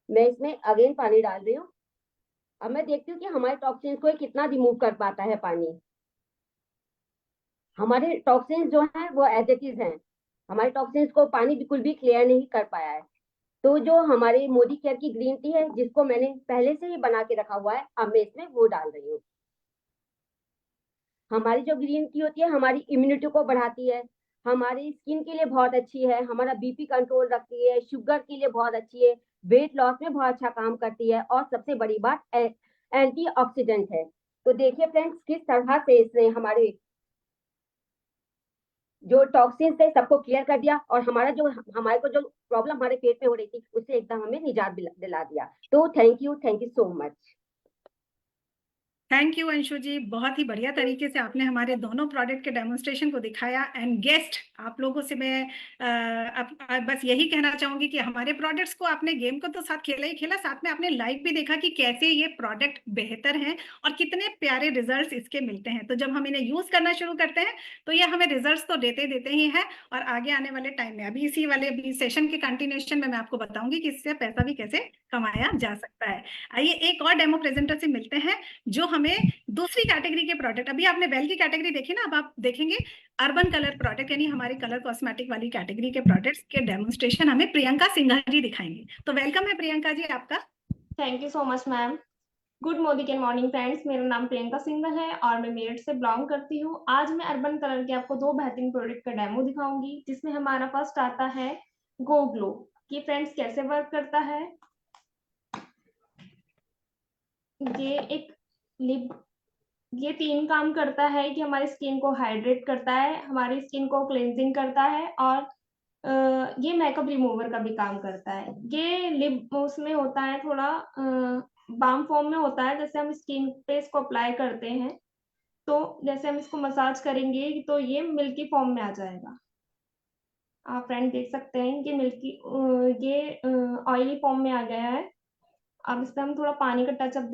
मैं इसमें अगेन पानी डाल रही हूँ। अब मैं देखती हूँ कि हमारे टॉक्सिन्स को कितना रिमूव कर पाता है पानी। हमारे टॉक्सिन्स जो हैं वो एज इट इज हैं। हमारे टॉक्सिन्स को पानी बिल्कुल भी क्लियर नहीं कर पाया है। तो जो हमारी मोदी केयर की ग्रीन टी है, जिसको मैंने पहले से ही बना के रखा हुआ है, अब मैं इसमें वो डाल रही हूँ। हमारी जो ग्रीन टी होती है हमारी इम्यूनिटी को बढ़ाती है, हमारी स्किन के लिए बहुत अच्छी है, हमारा बीपी कंट्रोल रखती है, शुगर के लिए बहुत अच्छी है, वेट लॉस में बहुत अच्छा काम करती है, और सबसे बड़ी बात एंटीऑक्सीडेंट है। तो देखिए फ्रेंड्स, किस तरह से इसने हमारे जो टॉक्सिन्स थे सबको क्लियर कर दिया, और हमारे को जो प्रॉब्लम हमारे पेट में हो रही थी उससे एकदम हमें निजात दिला दिया। तो thank you so much. Thank you Anshu ji, बहुत ही बढ़िया तरीके से आपने हमारे दोनों प्रोडक्ट के डेमोन्स्ट्रेशन को दिखाया। एंड गेस्ट आप लोगों से मैं बस यही कहना चाहूंगी कि हमारे प्रोडक्ट्स को आपने गेम को तो साथ खेला ही खेला, साथ में आपने लाइव भी देखा कि कैसे ये प्रोडक्ट बेहतर हैं और कितने प्यारे रिजल्ट्स इसके मिलते हैं। तो जब हम इन्हें यूज करना शुरू करते हैं तो ये हमें रिजल्ट्स तो देते ही है, और आगे आने वाले टाइम में अभी इसी वाले सेशन के कंटिन्यूएशन में मैं आपको बताऊंगी कि इससे पैसा भी कैसे कमाया जा सकता है। आइए एक और डेमो प्रेजेंटर से मिलते हैं जो हमें दूसरी कैटेगरी के प्रोडक्ट, अभी आपने वेल की कैटेगरी देखी ना, अब आप देखेंगे अर्बन कलर प्रोडक्ट, यानी हमारी कलर कॉस्मेटिक वाली कैटेगरी के प्रोडक्ट्स के डेमोन्स्ट्रेशन हमें प्रियंका सिंघल जी दिखाएंगे। तो वेलकम है प्रियंका जी आपका। Thank you so much ma'am. Good morning friends, मेरा नाम प्रियंका सिंघल है और मैं मेरठ से बिलोंग करती हूँ। आज मैं अर्बन कलर के आपको दो बेहतरीन प्रोडक्ट का डेमो दिखाऊंगी, जिसमें हमारा फर्स्ट आता है गो ग्लो। कि फ्रेंड्स कैसे वर्क करता है, ये 3 काम करता है कि हमारी स्किन को हाइड्रेट करता है, हमारी स्किन को क्लेंजिंग करता है, और ये मेकअप रिमूवर का भी काम करता है। ये लिप उसमें होता है थोड़ा बाम फॉर्म में होता है, जैसे हम स्किन पे इसको अप्लाई करते हैं तो जैसे हम इसको मसाज करेंगे तो ये मिल्की फॉर्म में आ जाएगा। आप फ्रेंड देख सकते हैं कि ये ऑयली फॉर्म में आ गया है। अब इस पर हम थोड़ा पानी का टचअप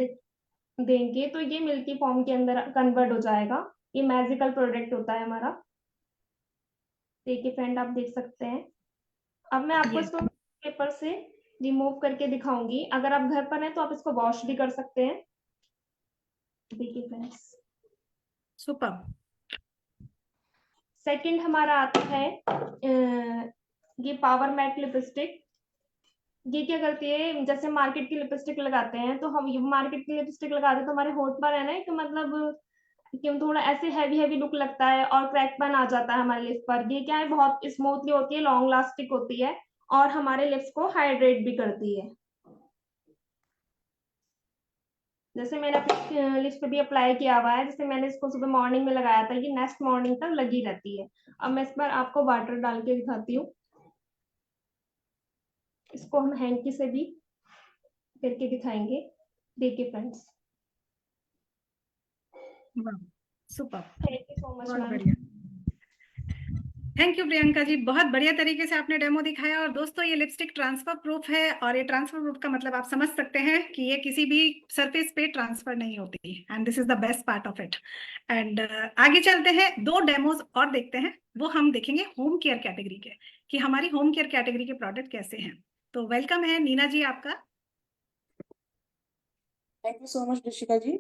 देंगे तो ये मिल्की फॉर्म के अंदर कन्वर्ट हो जाएगा। ये मैजिकल प्रोडक्ट होता है हमारा। देखिए फ्रेंड, आप देख सकते हैं। अब मैं आपको इसको पेपर से रिमूव करके दिखाऊंगी। अगर आप घर पर हैं तो आप इसको वॉश भी कर सकते हैं। देखिए फ्रेंड्स, सुपर। सेकंड हमारा आता है ये पावर मैट लिपस्टिक। ये क्या करती है, जैसे मार्केट की लिपस्टिक लगाते हैं तो हम मार्केट की लिपस्टिक लगाते हैं तो हमारे होठ पर है ना एक मतलब कि थोड़ा ऐसे हैवी लुक लगता है और क्रैकपन आ जाता है हमारे लिप्स पर। ये क्या है, बहुत स्मूथली होती है, लॉन्ग लास्टिक होती है और हमारे लिप्स को हाइड्रेट भी करती है। जैसे मैंने अपने लिप्स पे भी अप्लाई किया हुआ है, जैसे मैंने इसको सुबह मॉर्निंग में लगाया था, ये नेक्स्ट मॉर्निंग तक लगी रहती है। अब मैं इस पर आपको वाटर डाल के दिखाती हूँ। इसको हम हैंकी से भी करके दिखाएंगे। देखिए friends, super, thank you so much बहुत मैम। बढ़िया। थैंक यू प्रियंका जी, बहुत बढ़िया तरीके से आपने डेमो दिखाया। और दोस्तों ये लिपस्टिक ट्रांसफर प्रूफ है, और ये ट्रांसफर प्रूफ का मतलब आप समझ सकते हैं कि ये किसी भी सरफेस पे ट्रांसफर नहीं होती, and this is the best part of it. And आगे चलते हैं, 2 डेमोज और देखते हैं। वो हम देखेंगे होम केयर कैटेगरी के, कि हमारी होम केयर कैटेगरी के प्रोडक्ट कैसे हैं। तो वेलकम है नीना जी आपका। Thank you so much Rishika ji.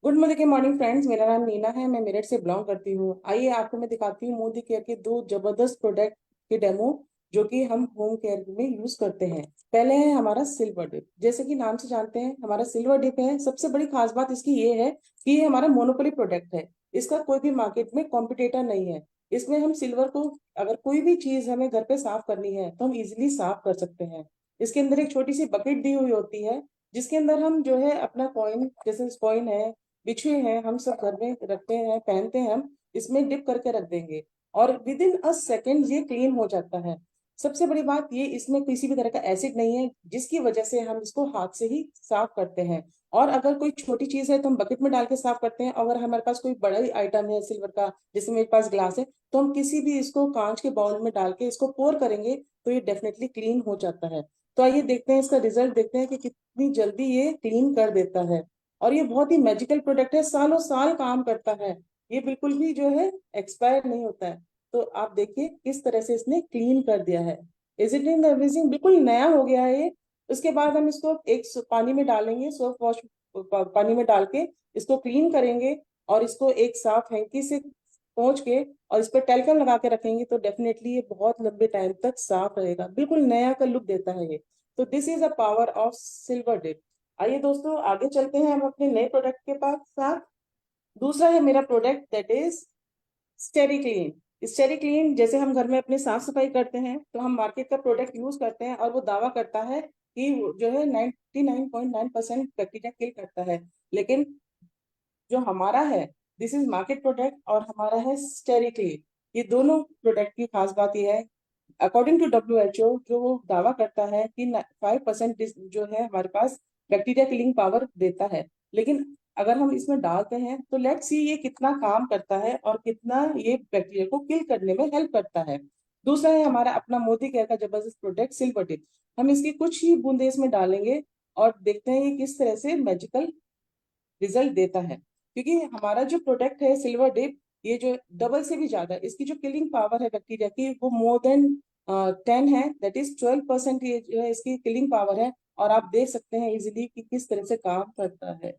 Good morning friends, मेरा नाम नीना है, मैं मेरठ से बिलोंग करती हूँ। आइए आपको मैं दिखाती हूँ मोदी केयर के 2 जबरदस्त प्रोडक्ट के डेमो, जो कि हम होम केयर में यूज करते हैं। पहले है हमारा सिल्वर डिप। जैसे कि नाम से जानते हैं, हमारा सिल्वर डिप है। सबसे बड़ी खास बात इसकी ये है कि ये हमारा मोनोपोली प्रोडक्ट है। इसका कोई भी मार्केट में कॉम्पिटिटर नहीं है। इसमें हम सिल्वर को, अगर कोई भी चीज हमें घर पे साफ करनी है तो हम इजिली साफ कर सकते हैं। इसके अंदर एक छोटी सी बकेट दी हुई होती है, जिसके अंदर हम जो है अपना कॉइन, जैसे कॉइन है, बिछुए हैं, हम सब घर में रखते हैं, पहनते हैं, हम इसमें डिप करके रख देंगे और विद इन अ सेकेंड ये क्लीन हो जाता है। सबसे बड़ी बात ये, इसमें किसी भी तरह का एसिड नहीं है, जिसकी वजह से हम इसको हाथ से ही साफ करते हैं। और अगर कोई छोटी चीज है तो हम बकेट में डाल के साफ करते हैं। अगर हमारे पास कोई बड़ा ही आइटम है सिल्वर का, जैसे मेरे पास ग्लास है, तो हम किसी भी इसको कांच के बाउल में डाल के इसको पोर करेंगे तो ये डेफिनेटली क्लीन हो जाता है। तो आइए देखते हैं इसका रिजल्ट, देखते हैं कि कितनी जल्दी ये क्लीन कर देता है। और ये बहुत ही मैजिकल प्रोडक्ट है, सालों साल काम करता है, ये बिल्कुल भी जो है एक्सपायर नहीं होता है। तो आप देखिए किस तरह से इसने क्लीन कर दिया है। इज इट इन अमेजिंग, बिल्कुल नया हो गया है ये। उसके बाद हम इसको एक पानी में डालेंगे, सोप वॉश पानी में डाल के इसको क्लीन करेंगे और इसको एक साफ हैंकी से पोंछ के और इस पर टेल्कन लगा के रखेंगे तो डेफिनेटली ये बहुत लंबे टाइम तक साफ रहेगा, बिल्कुल नया का लुक देता है ये। तो this is a power of silver dip. आइए दोस्तों आगे चलते हैं हम अपने नए प्रोडक्ट के पास साथ। दूसरा है मेरा product that is स्टेरी clean. स्टेरी clean, जैसे हम घर में अपनी साफ सफाई करते हैं तो हम मार्केट का प्रोडक्ट यूज करते हैं और वो दावा करता है कि जो है 99.9% बैक्टीरिया किल करता है, लेकिन जो हमारा है दिस इज मार्केट प्रोडक्ट और हमारा है स्टेरी क्लीन। ये दोनों प्रोडक्ट की खास बात यह है, अकॉर्डिंग टू WHO जो वो दावा करता है कि 5% जो है हमारे पास बैक्टीरिया किलिंग पावर देता है, लेकिन अगर हम इसमें डालते हैं तो लेट्स सी ये कितना काम करता है और कितना ये बैक्टीरिया को किल करने में हेल्प करता है। दूसरा है हमारा अपना मोदी केयर का जबरदस्त प्रोडक्ट सिल्वर टिप। हम इसकी कुछ ही बूंदे इसमें डालेंगे और देखते हैं ये किस तरह से मैजिकल रिजल्ट देता है। क्योंकि हमारा जो प्रोडक्ट है सिल्वर डिप, ये जो डबल से भी ज्यादा इसकी जो किलिंग पावर है बैक्टीरिया की वो मोर देन 10 है, दैट इज 12% ये जो है इसकी किलिंग पावर है। और आप देख सकते हैं इजीली कि किस तरह से काम करता है।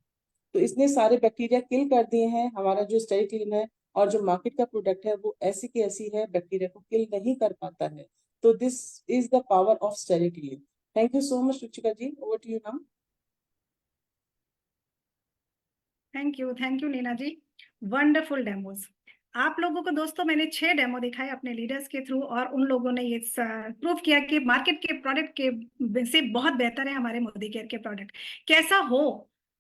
तो इसने सारे बैक्टीरिया किल कर दिए हैं। हमारा जो स्टेरी क्लीन है और जो मार्केट का प्रोडक्ट है वो ऐसी की ऐसी है, बैक्टीरिया को किल नहीं कर पाता है। तो this is the power of stery clean. Thank you so much Ruchika ji, over to you now. Thank you Neena ji, wonderful demos. आप लोगों को दोस्तों मैंने 6 डेमो दिखाए अपने लीडर्स के थ्रू और उन लोगों ने ये प्रूव किया कि मार्केट के प्रोडक्ट के से बहुत बेहतर है हमारे मोदी केयर के प्रोडक्ट। कैसा हो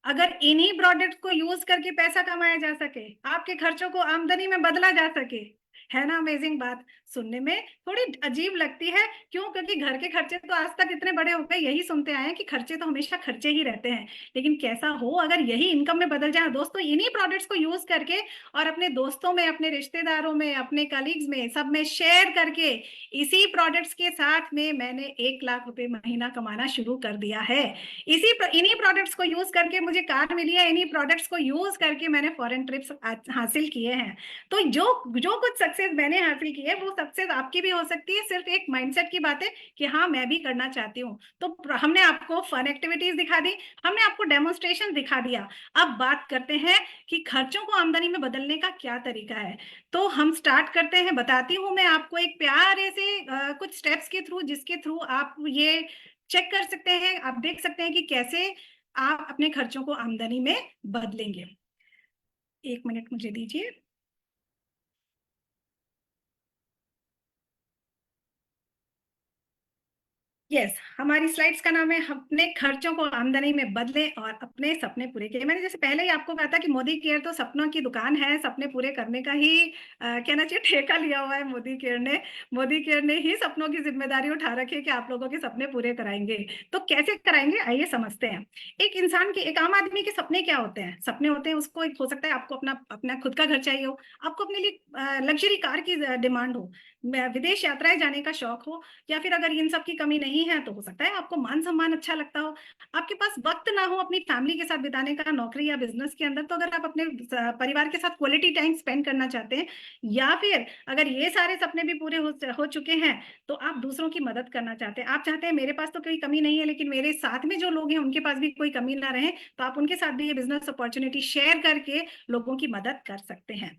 अगर इन्हीं प्रोडक्ट को यूज करके पैसा कमाया जा सके, आपके खर्चों को आमदनी में बदला जा सके, है ना अमेजिंग बात। सुनने में थोड़ी अजीब लगती है, क्यों? क्योंकि घर के खर्चे तो आज तक इतने बड़े हो गए, यही सुनते आए हैं कि खर्चे तो हमेशा खर्चे ही रहते हैं। लेकिन कैसा हो अगर यही इनकम में बदल जाए दोस्तों, इन्हीं प्रोडक्ट्स को यूज करके और अपने दोस्तों में, अपने रिश्तेदारों में, अपने कलीग्स में, सब में शेयर करके इसी प्रोडक्ट्स के साथ में मैंने 1 लाख रुपए महीना कमाना शुरू कर दिया है। इन्हीं प्रोडक्ट्स को यूज करके मुझे कार मिली है, इन्हीं प्रोडक्ट्स को यूज करके मैंने फॉरेन ट्रिप्स हासिल किए हैं। तो जो कुछ सक्सेस मैंने हासिल की है वो सक्सेस आपकी भी हो सकती है। सिर्फ एक माइंडसेट की बात है कि हाँ मैं भी करना चाहती हूँ। तो हमने आपको फन एक्टिविटीज दिखा दी, हमने आपको डेमोन्स्ट्रेशन दिखा दिया। अब बात करते हैं कि खर्चों को आमदनी में बदलने का क्या तरीका है। तो हम स्टार्ट करते हैं। बताती हूँ मैं आपको एक प्यारे से कुछ स्टेप्स के थ्रू, जिसके थ्रू आप ये चेक कर सकते हैं, आप देख सकते हैं कि कैसे आप अपने खर्चों को आमदनी में बदलेंगे। 1 मिनट मुझे दीजिए। हमारी स्लाइड्स का नाम है अपने खर्चों को आमदनी में बदलें और अपने सपने पूरे किए। मैंने जैसे पहले ही आपको कहा था कि मोदी केयर तो सपनों की दुकान है, सपने पूरे करने का ही कहना चाहिए ठेका लिया हुआ है मोदी केयर ने ही सपनों की जिम्मेदारी उठा रखी है कि आप लोगों के सपने पूरे कराएंगे। तो कैसे कराएंगे आइए समझते हैं। एक आम आदमी के सपने क्या होते हैं? सपने होते हैं, उसको एक हो सकता है आपको अपना खुद का घर चाहिए हो, आपको अपने लिए लग्जरी कार की डिमांड हो, विदेश यात्राएं जाने का शौक हो, या फिर अगर इन सब की कमी नहीं है तो हो सकता है आपको मान सम्मान अच्छा लगता हो, आपके पास वक्त ना हो अपनी फैमिली के साथ बिताने का नौकरी या बिजनेस के अंदर, तो अगर आप अपने परिवार के साथ क्वालिटी टाइम स्पेंड करना चाहते हैं, या फिर अगर ये सारे सपने भी पूरे हो चुके हैं तो आप दूसरों की मदद करना चाहते हैं। आप चाहते हैं मेरे पास तो कोई कमी नहीं है लेकिन मेरे साथ में जो लोग हैं उनके पास भी कोई कमी ना रहे, तो आप उनके साथ भी ये बिजनेस अपॉर्चुनिटी शेयर करके लोगों की मदद कर सकते हैं।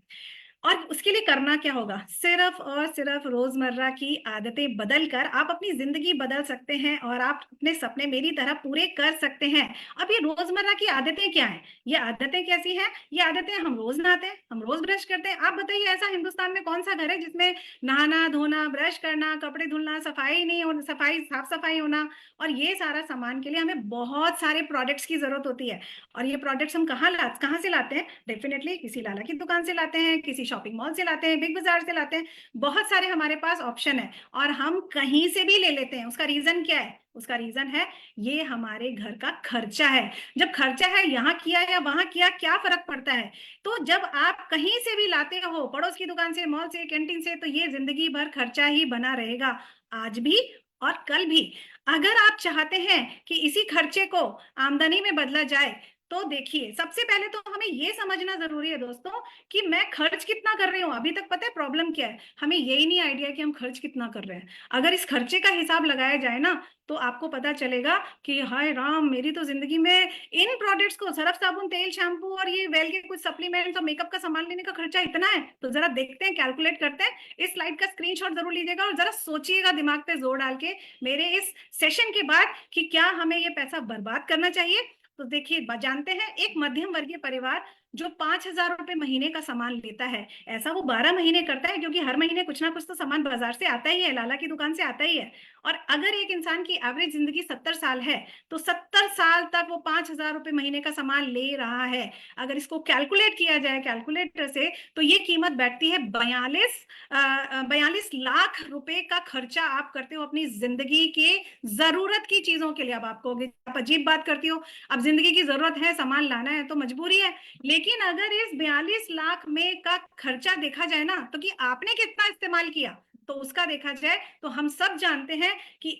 और उसके लिए करना क्या होगा? सिर्फ और सिर्फ रोजमर्रा की आदतें बदलकर आप अपनी जिंदगी बदल सकते हैं और आप अपने सपने मेरी तरह पूरे कर सकते हैं। अब ये रोजमर्रा की आदतें क्या हैं? ये आदतें कैसी हैं? ये आदतें, हम रोज नहाते हैं, हम रोज ब्रश करते हैं। आप बताइए ऐसा हिंदुस्तान में कौन सा घर है जिसमें नहाना धोना, ब्रश करना, कपड़े धुलना, सफाई नहीं होना, साफ सफाई होना, और ये सारा सामान के लिए हमें बहुत सारे प्रोडक्ट्स की जरूरत होती है। और ये प्रोडक्ट्स हम कहाँ से लाते हैं? डेफिनेटली किसी लाला की दुकान से लाते हैं, किसी शॉपिंग मॉल से लाते हैं, बिग बाजार से लाते हैं, बहुत सारे हमारे पास ऑप्शन है और हम कहीं से भी ले लेते हैं। उसका रीजन क्या है? उसका रीजन है ये हमारे घर का खर्चा है। जब खर्चा है, यहाँ किया या वहां किया, क्या फर्क पड़ता है? तो जब आप कहीं से भी लाते हो, पड़ोस की दुकान से, मॉल से, कैंटीन से, तो ये जिंदगी भर खर्चा ही बना रहेगा, आज भी और कल भी। अगर आप चाहते हैं कि इसी खर्चे को आमदनी में बदला जाए, तो देखिए, सबसे पहले तो हमें ये समझना जरूरी है दोस्तों कि मैं खर्च कितना कर रही हूँ। अभी तक पता है प्रॉब्लम क्या है? हमें यही नहीं आइडिया कि हम खर्च कितना कर रहे हैं। अगर इस खर्चे का हिसाब लगाया जाए ना, तो आपको पता चलेगा कि हाय राम, मेरी तो जिंदगी में इन प्रोडक्ट्स को, सरफ साबुन, तेल, शैम्पू और ये वेल के कुछ सप्लीमेंट्स और मेकअप का सामान लेने का खर्चा इतना है। तो जरा देखते हैं, कैलकुलेट करते हैं। इस स्लाइड का स्क्रीनशॉट जरूर लीजिएगा और जरा सोचिएगा दिमाग पे जोर डाल के मेरे इस सेशन के बाद कि क्या हमें ये पैसा बर्बाद करना चाहिए। तो देखिए, जानते हैं, एक मध्यम वर्गीय परिवार जो 5,000 रुपए महीने का सामान लेता है, ऐसा वो 12 महीने करता है, क्योंकि हर महीने कुछ ना कुछ तो सामान बाजार से आता ही है, लाला की दुकान से आता ही है। और अगर एक इंसान की एवरेज जिंदगी 70 साल है, तो 70 साल तक वो 5,000 रुपए महीने का सामान ले रहा है। अगर इसको कैलकुलेट किया जाए कैलकुलेटर से, तो ये कीमत बैठती है 42 लाख रुपए का खर्चा आप करते हो अपनी जिंदगी के जरूरत की चीजों के लिए। अब आप कहोगे आप अजीब बात करती हो, अब जिंदगी की जरूरत है, सामान लाना है तो मजबूरी है। लेकिन अगर इस 42 लाख में का खर्चा देखा जाए ना, तो कि आपने कितना इस्तेमाल किया, तो उसका देखा जाए तो हम सब जानते हैं कि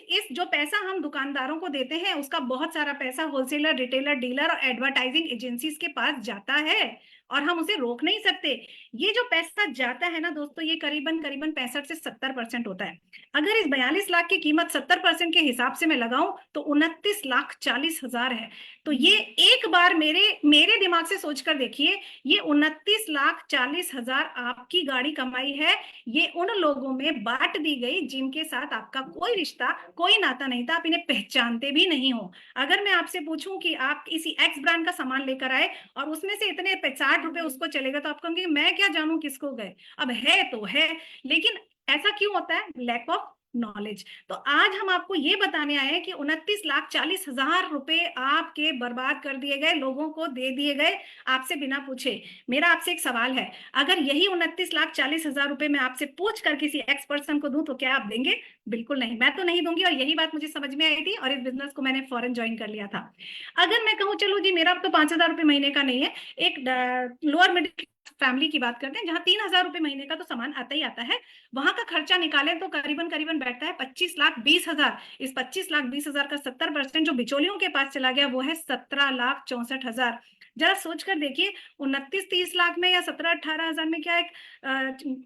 इस जो पैसा हम दुकानदारों को देते हैं, उसका बहुत सारा पैसा होलसेलर, रिटेलर, डीलर और एडवर्टाइजिंग एजेंसीज के पास जाता है और हम उसे रोक नहीं सकते। ये जो पैसा जाता है ना दोस्तों, ये करीबन 65 से 70% होता है। अगर इस 42 लाख की कीमत 70% के हिसाब से मैं लगाऊं, तो 29,40,000 है। तो ये एक बार मेरे दिमाग से सोचकर देखिए, ये 29,40,000 आपकी गाड़ी कमाई है। ये उन लोगों में बांट दी गई जिनके साथ आपका कोई रिश्ता, कोई नाता नहीं था, आप इन्हें पहचानते भी नहीं हो। अगर मैं आपसे पूछूं कि आप किसी एक्स ब्रांड का सामान लेकर आए और उसमें से इतने 60 रुपए उसको चलेगा, तो आप कहोगे मैं क्या जानूं किसको गए। अब है तो है, लेकिन ऐसा क्यों होता है? Lack of knowledge. तो आज हम आपको ये बताने आए हैं कि 29,40,000 रुपए आपके बर्बाद कर दिए गए, लोगों को दे दिए गए आपसे बिना पूछे। मेरा आपसे एक सवाल है, अगर यही 29,40,000 रुपए मैं आपसे पूछ कर किसी एक्स पर्सन को दूं, तो क्या आप देंगे? बिल्कुल नहीं, मैं तो नहीं दूंगी। और यही बात मुझे समझ में आई थी और इस बिजनेस को मैंने फौरन ज्वाइन कर लिया था। अगर मैं कहूँ चलो जी, मेरा तो 5,000 रुपए महीने का नहीं है, एक लोअर मिडिल फैमिली की बात करते हैं जहां 3,000 रुपए महीने का तो सामान आता ही आता है, वहां का खर्चा निकालें तो करीबन बैठता है 25,20,000। इस 25,20,000 का 70% जो बिचौलियों के पास चला गया, वो है 17,64,000। जरा सोच कर देखिए, 29-30 लाख में या 17-18 हजार में क्या एक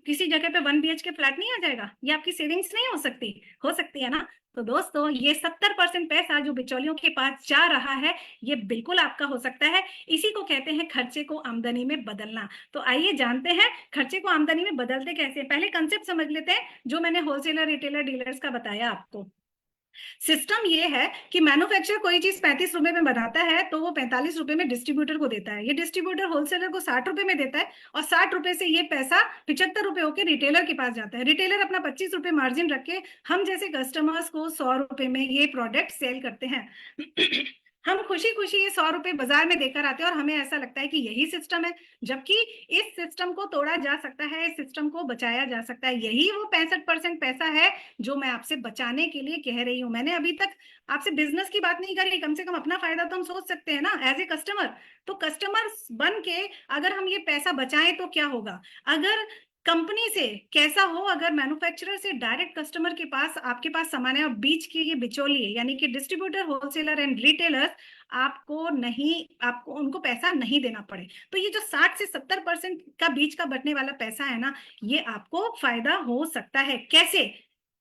किसी जगह पे 1 BHK फ्लैट नहीं आ जाएगा? ये आपकी सेविंग्स नहीं हो सकती? हो सकती है ना? तो दोस्तों, ये 70% पैसा जो बिचौलियों के पास जा रहा है, ये बिल्कुल आपका हो सकता है। इसी को कहते हैं खर्चे को आमदनी में बदलना। तो आइए जानते हैं खर्चे को आमदनी में बदलते कैसे। पहले कंसेप्ट समझ लेते हैं जो मैंने होलसेलर, रिटेलर, डीलर्स का बताया आपको। सिस्टम ये है कि मैन्युफैक्चरर कोई चीज 35 रुपए में बनाता है, तो वो 45 रुपए में डिस्ट्रीब्यूटर को देता है। ये डिस्ट्रीब्यूटर होलसेलर को 60 रुपए में देता है और 60 रुपए से ये पैसा 75 रुपए होकर रिटेलर के पास जाता है। रिटेलर अपना 25 रुपए मार्जिन रख के हम जैसे कस्टमर्स को 100 रुपए में ये प्रोडक्ट सेल करते हैं। हम खुशी खुशी ये 100 रुपए बाजार में देकर आते हैं और हमें ऐसा लगता है कि यही सिस्टम है, जबकि इस सिस्टम को तोड़ा जा सकता है, इस सिस्टम को बचाया जा सकता है। यही वो 65% पैसा है जो मैं आपसे बचाने के लिए कह रही हूँ। मैंने अभी तक आपसे बिजनेस की बात नहीं करी, कम से कम अपना फायदा तो हम सोच सकते हैं ना एज ए कस्टमर। तो कस्टमर बन के अगर हम ये पैसा बचाएं तो क्या होगा? अगर कंपनी से कैसा हो, अगर मैन्युफैक्चरर से डायरेक्ट कस्टमर के पास आपके पास सामान है और बीच के ये बिचौलिए यानी कि डिस्ट्रीब्यूटर, होलसेलर एंड रिटेलर्स आपको उनको पैसा नहीं देना पड़े, तो ये जो 60 से 70% का बीच का बटने वाला पैसा है ना, ये आपको फायदा हो सकता है। कैसे?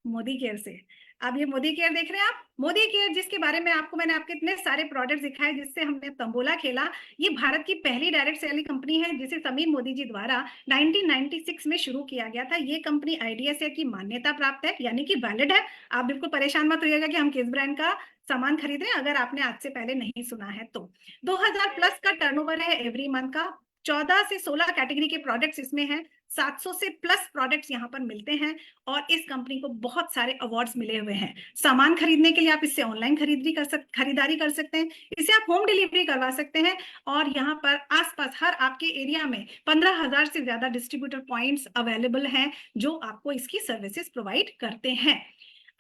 मोदी केयर से। अब ये मोदी केयर देख रहे हैं आप, मोदी केयर जिसके बारे में मैंने आपके इतने सारे प्रोडक्ट्स दिखाए, जिससे हमने तंबोला खेला। ये भारत की पहली डायरेक्ट सेलिंग कंपनी है जिसे समीर मोदी जी द्वारा 1996 में शुरू किया गया था। ये कंपनी IDSA की मान्यता प्राप्त है, यानी कि वैलिड है। आप बिल्कुल परेशान मत होइएगा कि हम किस ब्रांड का सामान खरीद रहे हैं, अगर आपने आज से पहले नहीं सुना है तो। 2000 प्लस का टर्नओवर है एवरी मंथ का। 14 से 16 कैटेगरी के प्रोडक्ट्स इसमें हैं, 700 से प्लस प्रोडक्ट्स यहाँ पर मिलते हैं और इस कंपनी को बहुत सारे अवार्ड्स मिले हुए हैं। सामान खरीदने के लिए आप इससे ऑनलाइन खरीदारी कर सकते हैं, इसे आप होम डिलीवरी करवा सकते हैं और यहाँ पर आसपास हर आपके एरिया में 15,000 से ज्यादा डिस्ट्रीब्यूटर पॉइंट्स अवेलेबल हैं जो आपको इसकी सर्विसेज प्रोवाइड करते हैं।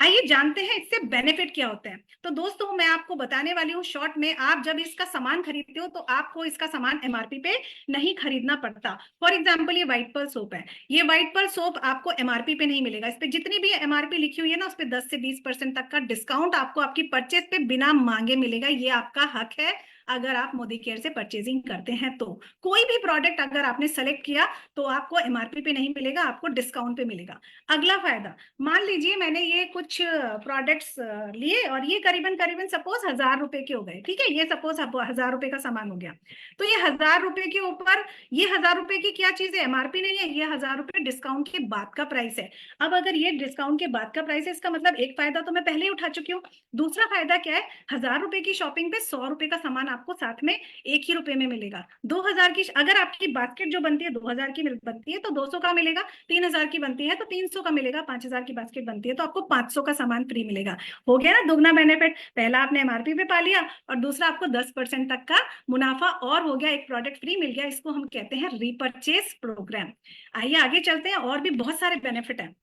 आइए जानते हैं इससे बेनिफिट क्या होते हैं। तो दोस्तों मैं आपको बताने वाली हूँ शॉर्ट में, आप जब इसका सामान खरीदते हो तो आपको इसका सामान एमआरपी पे नहीं खरीदना पड़ता। फॉर एग्जांपल ये व्हाइट पर्ल सोप है, ये व्हाइट पर्ल सोप आपको एमआरपी पे नहीं मिलेगा, इस पे जितनी भी एमआरपी लिखी हुई है ना उस पे 10 से 20% तक का डिस्काउंट आपको आपकी परचेज पे बिना मांगे मिलेगा। ये आपका हक है अगर आप मोदी केयर से परचेजिंग करते हैं तो। कोई भी प्रोडक्ट अगर आपने सेलेक्ट किया तो आपको एमआरपी पे नहीं मिलेगा, आपको डिस्काउंट पे मिलेगा। अगला फायदा, मान लीजिए मैंने ये कुछ प्रोडक्ट्स लिए और ये करीबन करीबन सपोज 1,000 रुपए के हो गए, ठीक है, ये सपोज 1,000 रुपए का सामान हो गया। तो ये 1,000 रुपए के ऊपर ये 1,000 रुपए की क्या चीज है, एमआरपी नहीं है, ये 1,000 रुपए डिस्काउंट के बाद का प्राइस है। अब अगर ये डिस्काउंट के बाद का प्राइस है, इसका मतलब एक फायदा तो मैं पहले ही उठा चुकी हूँ। दूसरा फायदा क्या है, 1,000 रुपए की शॉपिंग पे 100 रुपए का सामान आपको साथ में 1 ही रुपए में मिलेगा। 2,000 की अगर आपकी बास्केट जो बनती है 2,000 की बनती है तो 200 का मिलेगा, 3,000 की बनती है तो 300 का मिलेगा, 5,000 की बास्केट बनती है तो आपको 500 का सामान फ्री मिलेगा। हो गया ना दुगना बेनिफिट, पहला आपने एमआरपी पे पा लिया और दूसरा आपको 10% तक का मुनाफा और हो गया, एक प्रोडक्ट फ्री मिल गया। इसको हम कहते हैं रीपरचेज प्रोग्राम। आइए आगे चलते हैं, और भी बहुत सारे बेनिफिट हैं।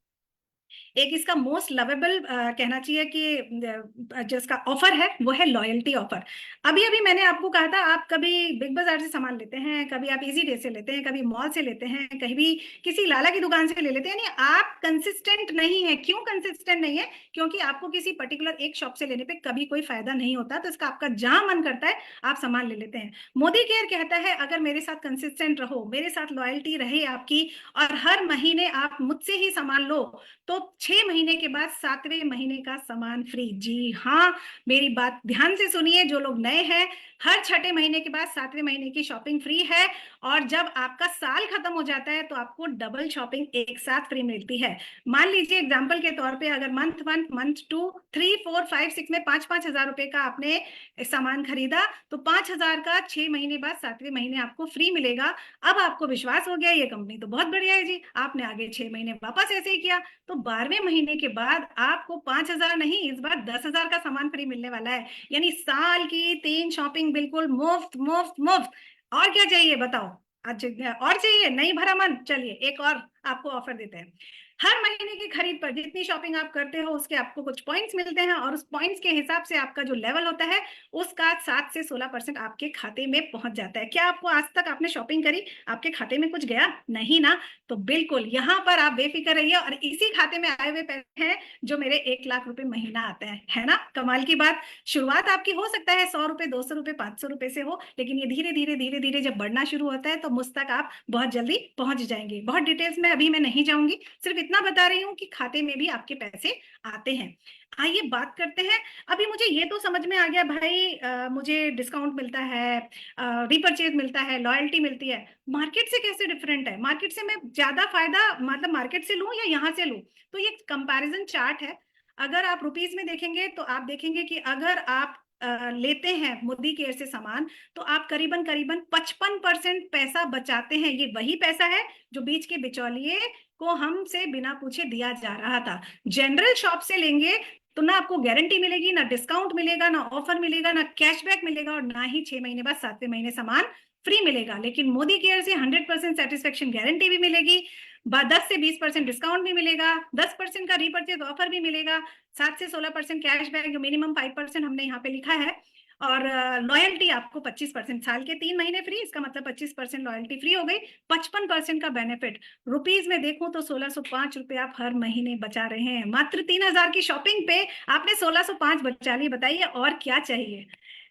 एक इसका मोस्ट लवेबल कहना चाहिए कि जिसका ऑफर है वो है लॉयल्टी ऑफर। अभी अभी मैंने आपको कहा था, आप कभी बिग बाजार से सामान लेते हैं, कभी आप इजी डे से लेते हैं, कभी मॉल से लेते हैं, कहीं भी किसी लाला की दुकान से ले लेते हैं, यानी आप कंसिस्टेंट नहीं है। क्यों कंसिस्टेंट नहीं है? क्योंकि आपको किसी पर्टिकुलर एक शॉप से लेने पे कभी कोई फायदा नहीं होता, तो इसका आपका जहां मन करता है आप सामान ले लेते हैं। मोदी केयर कहता है अगर मेरे साथ कंसिस्टेंट रहो, मेरे साथ लॉयल्टी रहे आपकी और हर महीने आप मुझसे ही सामान लो तो 6 महीने के बाद 7वें महीने का सामान फ्री। जी हाँ, मेरी बात ध्यान से सुनिए जो लोग नए हैं, हर 6ठे महीने के बाद 7वें महीने की शॉपिंग फ्री है और जब आपका साल खत्म हो जाता है तो आपको डबल शॉपिंग एक साथ फ्री मिलती है। मान लीजिए एग्जांपल के तौर पे अगर मंथ 1, मंथ 2, 3, 4, 5, 6 में 5-5 हजार रुपए का आपने सामान खरीदा तो 5,000 का 6 महीने बाद 7वें महीने आपको फ्री मिलेगा। अब आपको विश्वास हो गया ये कंपनी तो बहुत बढ़िया है जी, आपने आगे 6 महीने वापस ऐसे ही किया तो 12वें महीने के बाद आपको 5,000 नहीं, इस बार 10,000 का सामान फ्री मिलने वाला है। यानी साल की 3 शॉपिंग बिल्कुल मुफ्त मुफ्त मुफ्त। और क्या चाहिए बताओ? अच्छा और चाहिए? नहीं भरा मन? चलिए एक और आपको ऑफर देते हैं। हर महीने की खरीद पर जितनी शॉपिंग आप करते हो उसके आपको कुछ पॉइंट्स मिलते हैं और उस पॉइंट्स के हिसाब से आपका जो लेवल होता है उसका 7 से 16% आपके खाते में पहुंच जाता है। क्या आपको आज तक आपने शॉपिंग करी, आपके खाते में कुछ गया? नहीं ना? तो बिल्कुल यहाँ पर आप बेफिक्र रहिए और इसी खाते में आए हुए पैसे हैं जो मेरे 1 लाख रुपए महीना आते हैं, है ना? कमाल की बात। शुरुआत आपकी हो सकता है 100 रुपए, 200 रुपए, 500 रुपए से हो, लेकिन ये धीरे धीरे धीरे धीरे जब बढ़ना शुरू होता है तो मुझ तक आप बहुत जल्दी पहुंच जाएंगे। बहुत डिटेल्स में अभी मैं नहीं जाऊंगी, सिर्फ इतना बता रही हूँ कि खाते में भी आपके पैसे आते हैं। आइए बात करते हैं। अभी मुझे ये तो समझ में आ गया भाई, मुझे डिस्काउंट मिलता है, रिपरचेज मिलता है, लॉयल्टी मिलती है। मार्केट से कैसे डिफरेंट है? मार्केट से मैं ज्यादा फायदा मतलब मार्केट से लूं या यहाँ से लूं? तो ये कंपैरिजन चार्ट है। अगर आप रुपीज में देखेंगे तो आप देखेंगे कि अगर आप लेते हैं मोदी केयर से सामान तो आप करीबन करीबन 55% पैसा बचाते हैं। ये वही पैसा है जो बीच के बिचौलिए को हमसे बिना पूछे दिया जा रहा था। जनरल शॉप से लेंगे तो ना आपको गारंटी मिलेगी, ना डिस्काउंट मिलेगा, ना ऑफर मिलेगा, ना कैशबैक मिलेगा और ना ही 6 महीने बाद 7वें महीने सामान फ्री मिलेगा। लेकिन मोदी केयर से 100% सेटिस्फेक्शन गारंटी भी मिलेगी, 10 से 20% डिस्काउंट भी मिलेगा, 10% का रीपरचेज ऑफर भी मिलेगा, 7 से 16% कैशबैक जो मिनिमम 5% हमने यहाँ पे लिखा है और लॉयल्टी आपको 25%, साल के 3 महीने फ्री, इसका मतलब 25% लॉयल्टी फ्री हो गई। 55% का बेनिफिट रुपीज में देखूं तो 1605 रुपए आप हर महीने बचा रहे हैं। मात्र 3,000 की शॉपिंग पे आपने 1605 बचा लिए। बताइए और क्या चाहिए,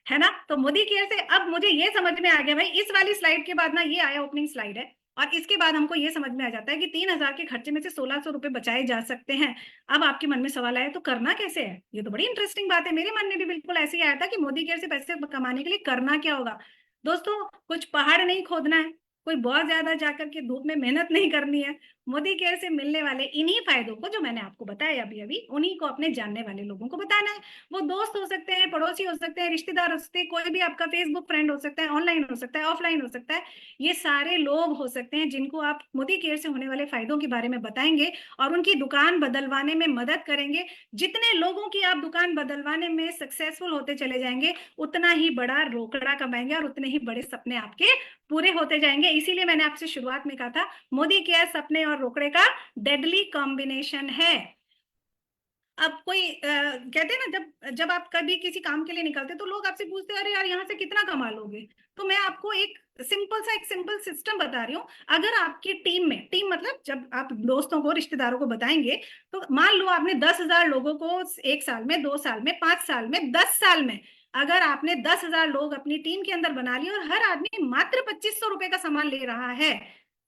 है ना? तो मोदी केयर से अब मुझे ये समझ में आ गया भाई, इस वाली स्लाइड के बाद ना ये आया ओपनिंग स्लाइड है और इसके बाद हमको ये समझ में आ जाता है कि 3,000 के खर्चे में से 1,600 रुपए बचाए जा सकते हैं। अब आपके मन में सवाल आया तो करना कैसे है? ये तो बड़ी इंटरेस्टिंग बात है। मेरे मन में भी बिल्कुल ऐसे ही आया था कि मोदी केयर से पैसे कमाने के लिए करना क्या होगा। दोस्तों कुछ पहाड़ नहीं खोदना है, कोई बहुत ज्यादा जाकर के धूप में मेहनत नहीं करनी है, मोदी केयर से मिलने वाले इन्हीं फायदों को जो मैंने आपको बताया अभी अभी, उन्हीं को अपने जानने वाले लोगों को बताना है। वो दोस्त हो सकते हैं, पड़ोसी हो सकते हैं, रिश्तेदार हो सकते हैं, कोई भी आपका फेसबुक फ्रेंड हो सकता है, ऑनलाइन हो सकता है, ऑफलाइन हो सकता है, ये सारे लोग हो सकते हैं जिनको आप मोदी केयर से होने वाले फायदों के बारे में बताएंगे और उनकी दुकान बदलवाने में मदद करेंगे। जितने लोगों की आप दुकान बदलवाने में सक्सेसफुल होते चले जाएंगे, उतना ही बड़ा रोकड़ा कमाएंगे और उतने ही बड़े सपने आपके पूरे होते जाएंगे। इसीलिए मैंने आपसे शुरुआत में कहा था, मोदी केयर सपने और रोकड़े का डेडली कॉम्बिनेशन है। अब कोई कहते हैं ना, जब जब आप कभी किसी काम के लिए निकलते तो लोग आपसे पूछते हैं, अरे यार यहाँ से कितना कमा लोगे? तो मैं आपको एक सिंपल सिस्टम बता रही हूँ। अगर आपकी टीम में, टीम मतलब जब आप दोस्तों को, रिश्तेदारों को बताएंगे, तो मान लो आपने 10,000 लोगों को 1 साल में, 2 साल में, 5 साल में, 10 साल में, अगर आपने 10,000 लोग अपनी टीम के अंदर बना लिए और हर आदमी मात्र 2500 रुपए का सामान ले रहा है,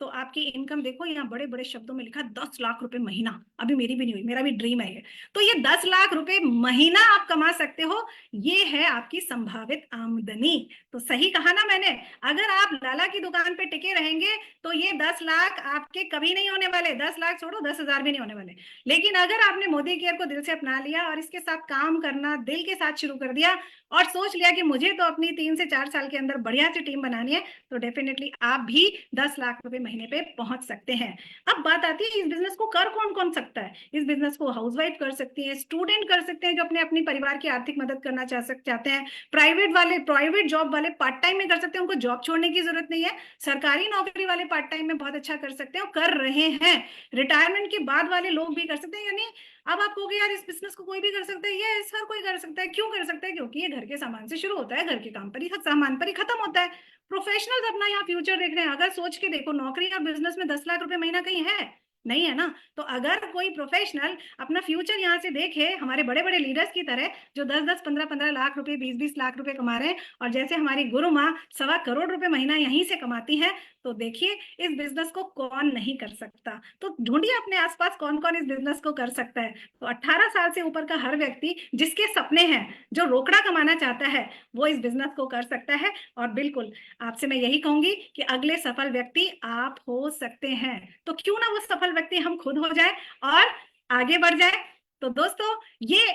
तो आपकी इनकम देखो, यहाँ बड़े बड़े शब्दों में लिखा 10 लाख रुपए महीना। अभी मेरी भी नहीं हुई, मेरा भी ड्रीम है ये। तो ये 10 लाख रुपए महीना आप कमा सकते हो, ये है आपकी संभावित आमदनी। तो सही कहा ना मैंने? अगर आप लाला की दुकान पे टिके रहेंगे तो ये 10 लाख आपके कभी नहीं होने वाले। 10 लाख छोड़ो, 10,000 भी नहीं होने वाले। लेकिन अगर आपने मोदी केयर को दिल से अपना लिया और इसके साथ काम करना दिल के साथ शुरू कर दिया और सोच लिया कि मुझे तो अपनी 3 से 4 साल के अंदर बढ़िया सी टीम बनानी है, तो डेफिनेटली आप भी 10 लाख रुपए महीने पे पहुंच सकते हैं। अब बात आती है, इस बिजनेस को कर कौन कौन सकता है? इस बिजनेस को हाउसवाइफ कर सकती है, स्टूडेंट कर सकते हैं जो अपने अपनी परिवार की आर्थिक मदद करना चाहते हैं, प्राइवेट जॉब वाले पार्ट टाइम में कर सकते हैं, उनको जॉब छोड़ने की जरूरत नहीं है, सरकारी नौकरी वाले पार्ट टाइम में बहुत अच्छा कर सकते हैं और कर रहे हैं, रिटायरमेंट के बाद वाले लोग भी कर सकते हैं। यानी अब आप कहोगे यार इस बिजनेस को कोई भी कर सकता है? ये हर कोई कर सकता है। क्यों कर सकता है? क्योंकि ये घर के सामान से शुरू होता है, घर के काम पर ही, सामान पर ही खत्म होता है। प्रोफेशनल्स अपना यहाँ फ्यूचर देख रहे हैं। अगर सोच के देखो, नौकरी और बिजनेस में 10 लाख रुपए महीना कहीं है? नहीं है ना। तो अगर कोई प्रोफेशनल अपना फ्यूचर यहाँ से देखे, हमारे बड़े बड़े लीडर्स की तरह जो 10-10, 15-15 लाख रुपए, 20-20 लाख रुपए कमा रहे हैं, और जैसे हमारी गुरु माँ 1.25 करोड़ रुपए महीना यहीं से कमाती है, तो देखिए इस बिजनेस को कौन नहीं कर सकता। तो ढूंढिए अपने आसपास कौन कौन इस बिजनेस को कर सकता है। तो 18 साल से ऊपर का हर व्यक्ति जिसके सपने हैं, जो रोकड़ा कमाना चाहता है, वो इस बिजनेस को कर सकता है। और बिल्कुल आपसे मैं यही कहूंगी कि अगले सफल व्यक्ति आप हो सकते हैं। तो क्यों ना वो सफल व्यक्ति हम खुद हो जाए और आगे बढ़ जाए। तो दोस्तों, ये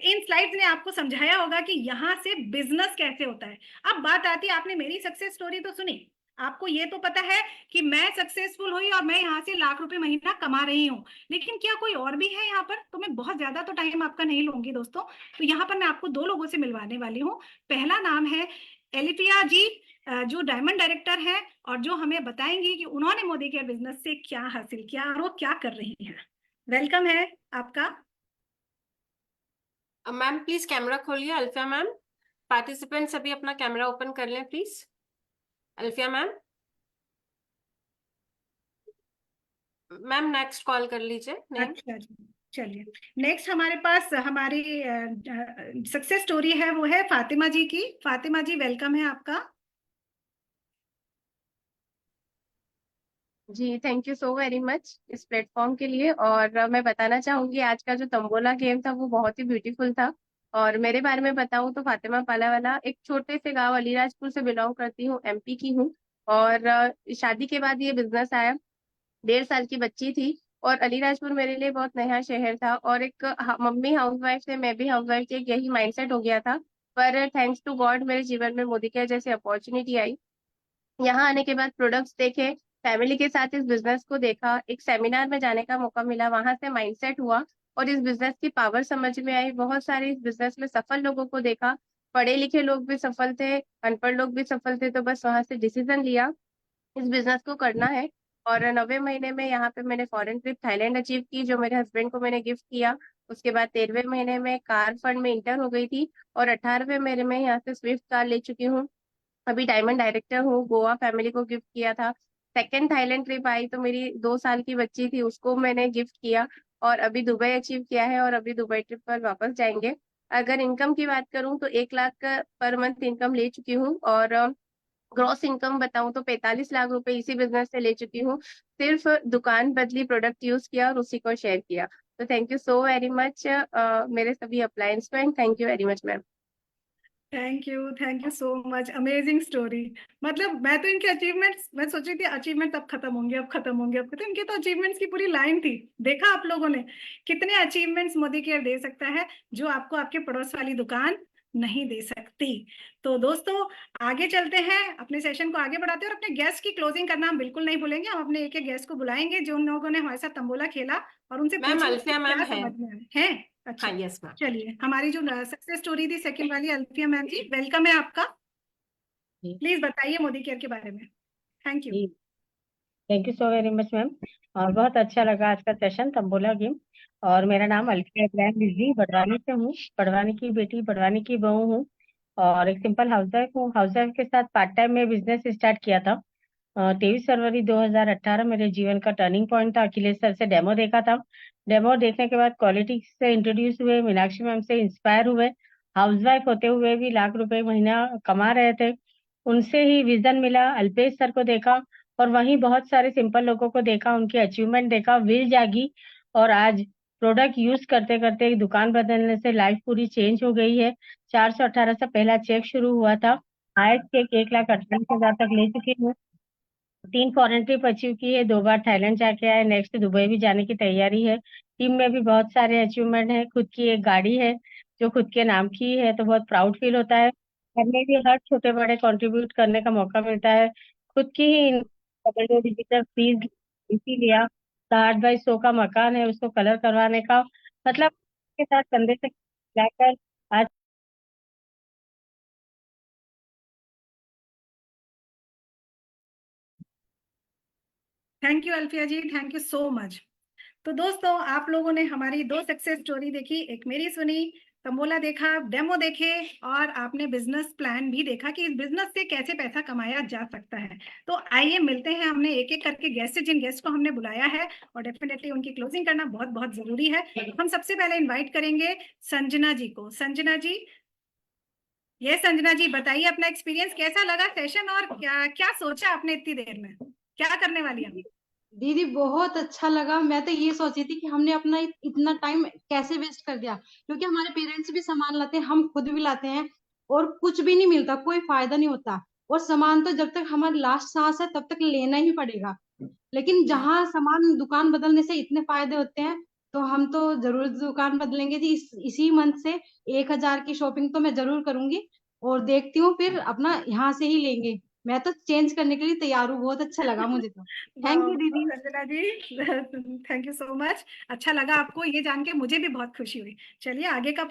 इन स्लाइड्स ने आपको समझाया होगा कि यहाँ से बिजनेस कैसे होता है। अब बात आती है, आपने मेरी सक्सेस स्टोरी तो सुनी, आपको ये तो पता है कि मैं सक्सेसफुल हुई और मैं यहाँ से लाख रुपए महीना कमा रही हूँ, लेकिन क्या कोई और भी है यहाँ पर? तो मैं बहुत ज्यादा तो टाइम आपका नहीं लूंगी दोस्तों। तो यहाँ पर मैं आपको 2 लोगों से मिलवाने वाली हूँ। पहला नाम है एलिफिया जी, जो डायमंड डायरेक्टर है और जो हमें बताएंगी कि उन्होंने मोदी केयर बिजनेस से क्या हासिल किया और वो क्या कर रही हैं। वेलकम है आपका। मैम प्लीज कैमरा खोलिए। अल्फिया मैम, पार्टिसिपेंट्स अभी अपना कैमरा ओपन कर लें please. Alfiya ma'am, ma'am next call कर लीजिए। अच्छा जी, चलिए नेक्स्ट हमारे पास हमारी सक्सेस स्टोरी है, वो है फातिमा जी की। फातिमा जी, वेलकम है आपका। जी, thank you so very much इस प्लेटफॉर्म के लिए। और मैं बताना चाहूंगी, आज का जो तंबोला गेम था वो बहुत ही ब्यूटीफुल था। और मेरे बारे में बताऊं तो फातिमा पालावाला एक छोटे से गांव अलीराजपुर से बिलोंग करती हूँ, एमपी की हूँ। और शादी के बाद ये बिजनेस आया। 1.5 साल की बच्ची थी और अलीराजपुर मेरे लिए बहुत नया शहर था। और एक मम्मी हाउसवाइफ से मैं भी हाउसवाइफ थी, यही माइंडसेट हो गया था। पर थैंक्स टू गॉड मेरे जीवन में मोदी केयर जैसी अपॉर्चुनिटी आई। यहाँ आने के बाद प्रोडक्ट्स देखे, फैमिली के साथ इस बिजनेस को देखा, एक सेमिनार में जाने का मौका मिला, वहां से माइंडसेट हुआ और इस बिजनेस की पावर समझ में आई। बहुत सारे इस बिजनेस में सफल लोगों को देखा, पढ़े लिखे लोग भी सफल थे, अनपढ़ लोग भी सफल थे। तो बस वहां से डिसीजन लिया इस बिजनेस को करना है। और 9वें महीने में यहाँ पे मैंने फॉरेन ट्रिप थाईलैंड अचीव की, जो मेरे हस्बैंड को मैंने गिफ्ट किया। उसके बाद 13वें महीने में कार फंड में इंटर हो गई थी और 18वें महीने में यहाँ से स्विफ्ट कार ले चुकी हूँ। अभी डायमंड डायरेक्टर हूँ, गोवा फैमिली को गिफ्ट किया था। सेकंड थाईलैंड ट्रिप आई तो मेरी 2 साल की बच्ची थी, उसको मैंने गिफ्ट किया। और अभी दुबई अचीव किया है और अभी दुबई ट्रिप पर वापस जाएंगे। अगर इनकम की बात करूं तो 1 लाख पर मंथ इनकम ले चुकी हूँ। और ग्रॉस इनकम बताऊं तो 45 लाख रुपए इसी बिजनेस से ले चुकी हूँ। सिर्फ दुकान बदली, प्रोडक्ट यूज किया और उसी को शेयर किया। तो thank you so very much मेरे सभी अप्लायंस को, and thank you very much ma'am. Thank you so much, amazing story. मतलब मैं तो इनके अचीवमेंट्स, मैं सोच रही थी अचीवमेंट अब खत्म होंगे, अब खत्म होंगे, अब खत्म। इनके तो अचीवमेंट्स की पूरी लाइन थी। देखा आप लोगों ने कितने अचीवमेंट्स मोदी केयर दे सकता है, जो आपको आपके पड़ोस वाली दुकान नहीं दे सकती। तो दोस्तों आगे चलते हैं, अपने सेशन को आगे बढ़ाते हैं, और अपने गेस्ट की क्लोजिंग करना हम बिल्कुल नहीं भूलेंगे। हम अपने एक एक गेस्ट को बुलाएंगे जो उन लोगों ने हमारे साथ तंबोला खेला, और उनसे मैम पूछेंगे अल्फिया कि मैम क्या है। समझ में आए हैं। अच्छा, हाँ, यस मैम। चलिए, हमारी जो सक्सेस स्टोरी थी सेकंड वाली, अल्फिया मैम जी, वेलकम है आपका। जी प्लीज बताइए मोदी केयर के बारे में। Thank you. जी, thank you so very much ma'am. और बहुत अच्छा लगा आज का सेशन तंबोला गेम। और मेरा नाम अल्फिया इब्राहिम रिजवी, बड़वानी से हूँ। बड़वानी की बेटी, बड़वानी की बहू हूँ, और एक सिंपल हाउसवाइफ हूँ। हाउसवाइफ के साथ पार्ट टाइम में बिजनेस स्टार्ट किया था। 23 फरवरी 2018 मेरे जीवन का टर्निंग पॉइंट था। अखिलेश सर से डेमो देखा था। डेमो देखने के बाद क्वालिटी से इंट्रोड्यूस हुए, मीनाक्षी मैम से इंस्पायर हुए। हाउसवाइफ होते हुए भी लाख रुपए महीना कमा रहे थे। उनसे ही विजन मिला, अल्पेश सर को देखा, और वहीं बहुत सारे सिंपल लोगों को देखा, उनके अचीवमेंट देखा, विल जागी। और आज प्रोडक्ट यूज करते करते एक दुकान बदलने से लाइफ पूरी चेंज हो गई है। 418 से पहला चेक शुरू हुआ था। हाईएस्ट चेक 1,48,000 तक ले चुकी हूँ। 3 फॉरेन ट्रिप अचीव की है, 2 बार थाईलैंड जाके आए, नेक्स्ट दुबई भी जाने की तैयारी है। टीम में भी बहुत सारे अचीवमेंट है। खुद की एक गाड़ी है जो खुद के नाम की है, तो बहुत प्राउड फील होता है। घर में भी हर छोटे बड़े कंट्रीब्यूट करने का मौका मिलता है। खुद की ही डिजिटल फीस इसी लिया। 8 बाई 100 का मकान है, उसको कलर करवाने का, मतलब के साथ कंधे से मिलाकर आज thank you Alfiya ji, thank you so much. तो दोस्तों आप लोगों ने हमारी 2 सक्सेस स्टोरी देखी, एक मेरी सुनी, तंबोला देखा, डेमो देखे, और आपने बिजनेस प्लान भी देखा कि इस बिजनेस से कैसे पैसा कमाया जा सकता है। तो आइए मिलते हैं, हमने एक एक करके गेस्ट, जिन गेस्ट को हमने बुलाया है, और डेफिनेटली उनकी क्लोजिंग करना बहुत बहुत जरूरी है। हम सबसे पहले इन्वाइट करेंगे संजना जी को। संजना जी, ये संजना जी बताइए अपना एक्सपीरियंस, कैसा लगा सेशन, और क्या क्या सोचा आपने इतनी देर में, क्या करने वाली हम। दीदी बहुत अच्छा लगा। मैं तो ये सोची थी कि हमने अपना इतना टाइम कैसे वेस्ट कर दिया, क्योंकि हमारे पेरेंट्स भी सामान लाते हैं, हम खुद भी लाते हैं, और कुछ भी नहीं मिलता, कोई फायदा नहीं होता। और सामान तो जब तक हमारी लास्ट सांस है तब तक लेना ही पड़ेगा। लेकिन जहाँ सामान दुकान बदलने से इतने फायदे होते हैं, तो हम तो जरूर दुकान बदलेंगे जी। इसी मंथ से 1,000 की शॉपिंग तो मैं जरूर करूंगी, और देखती हूँ फिर अपना यहाँ से ही लेंगे। मैं तो चेंज करने के लिए तैयार हूँ। बहुत अच्छा लगा मुझे तो। थैंक यू दीदी। Sanjana ji thank you so much. अच्छा लगा आपको ये जान के, मुझे भी बहुत खुशी हुई। चलिए आगे का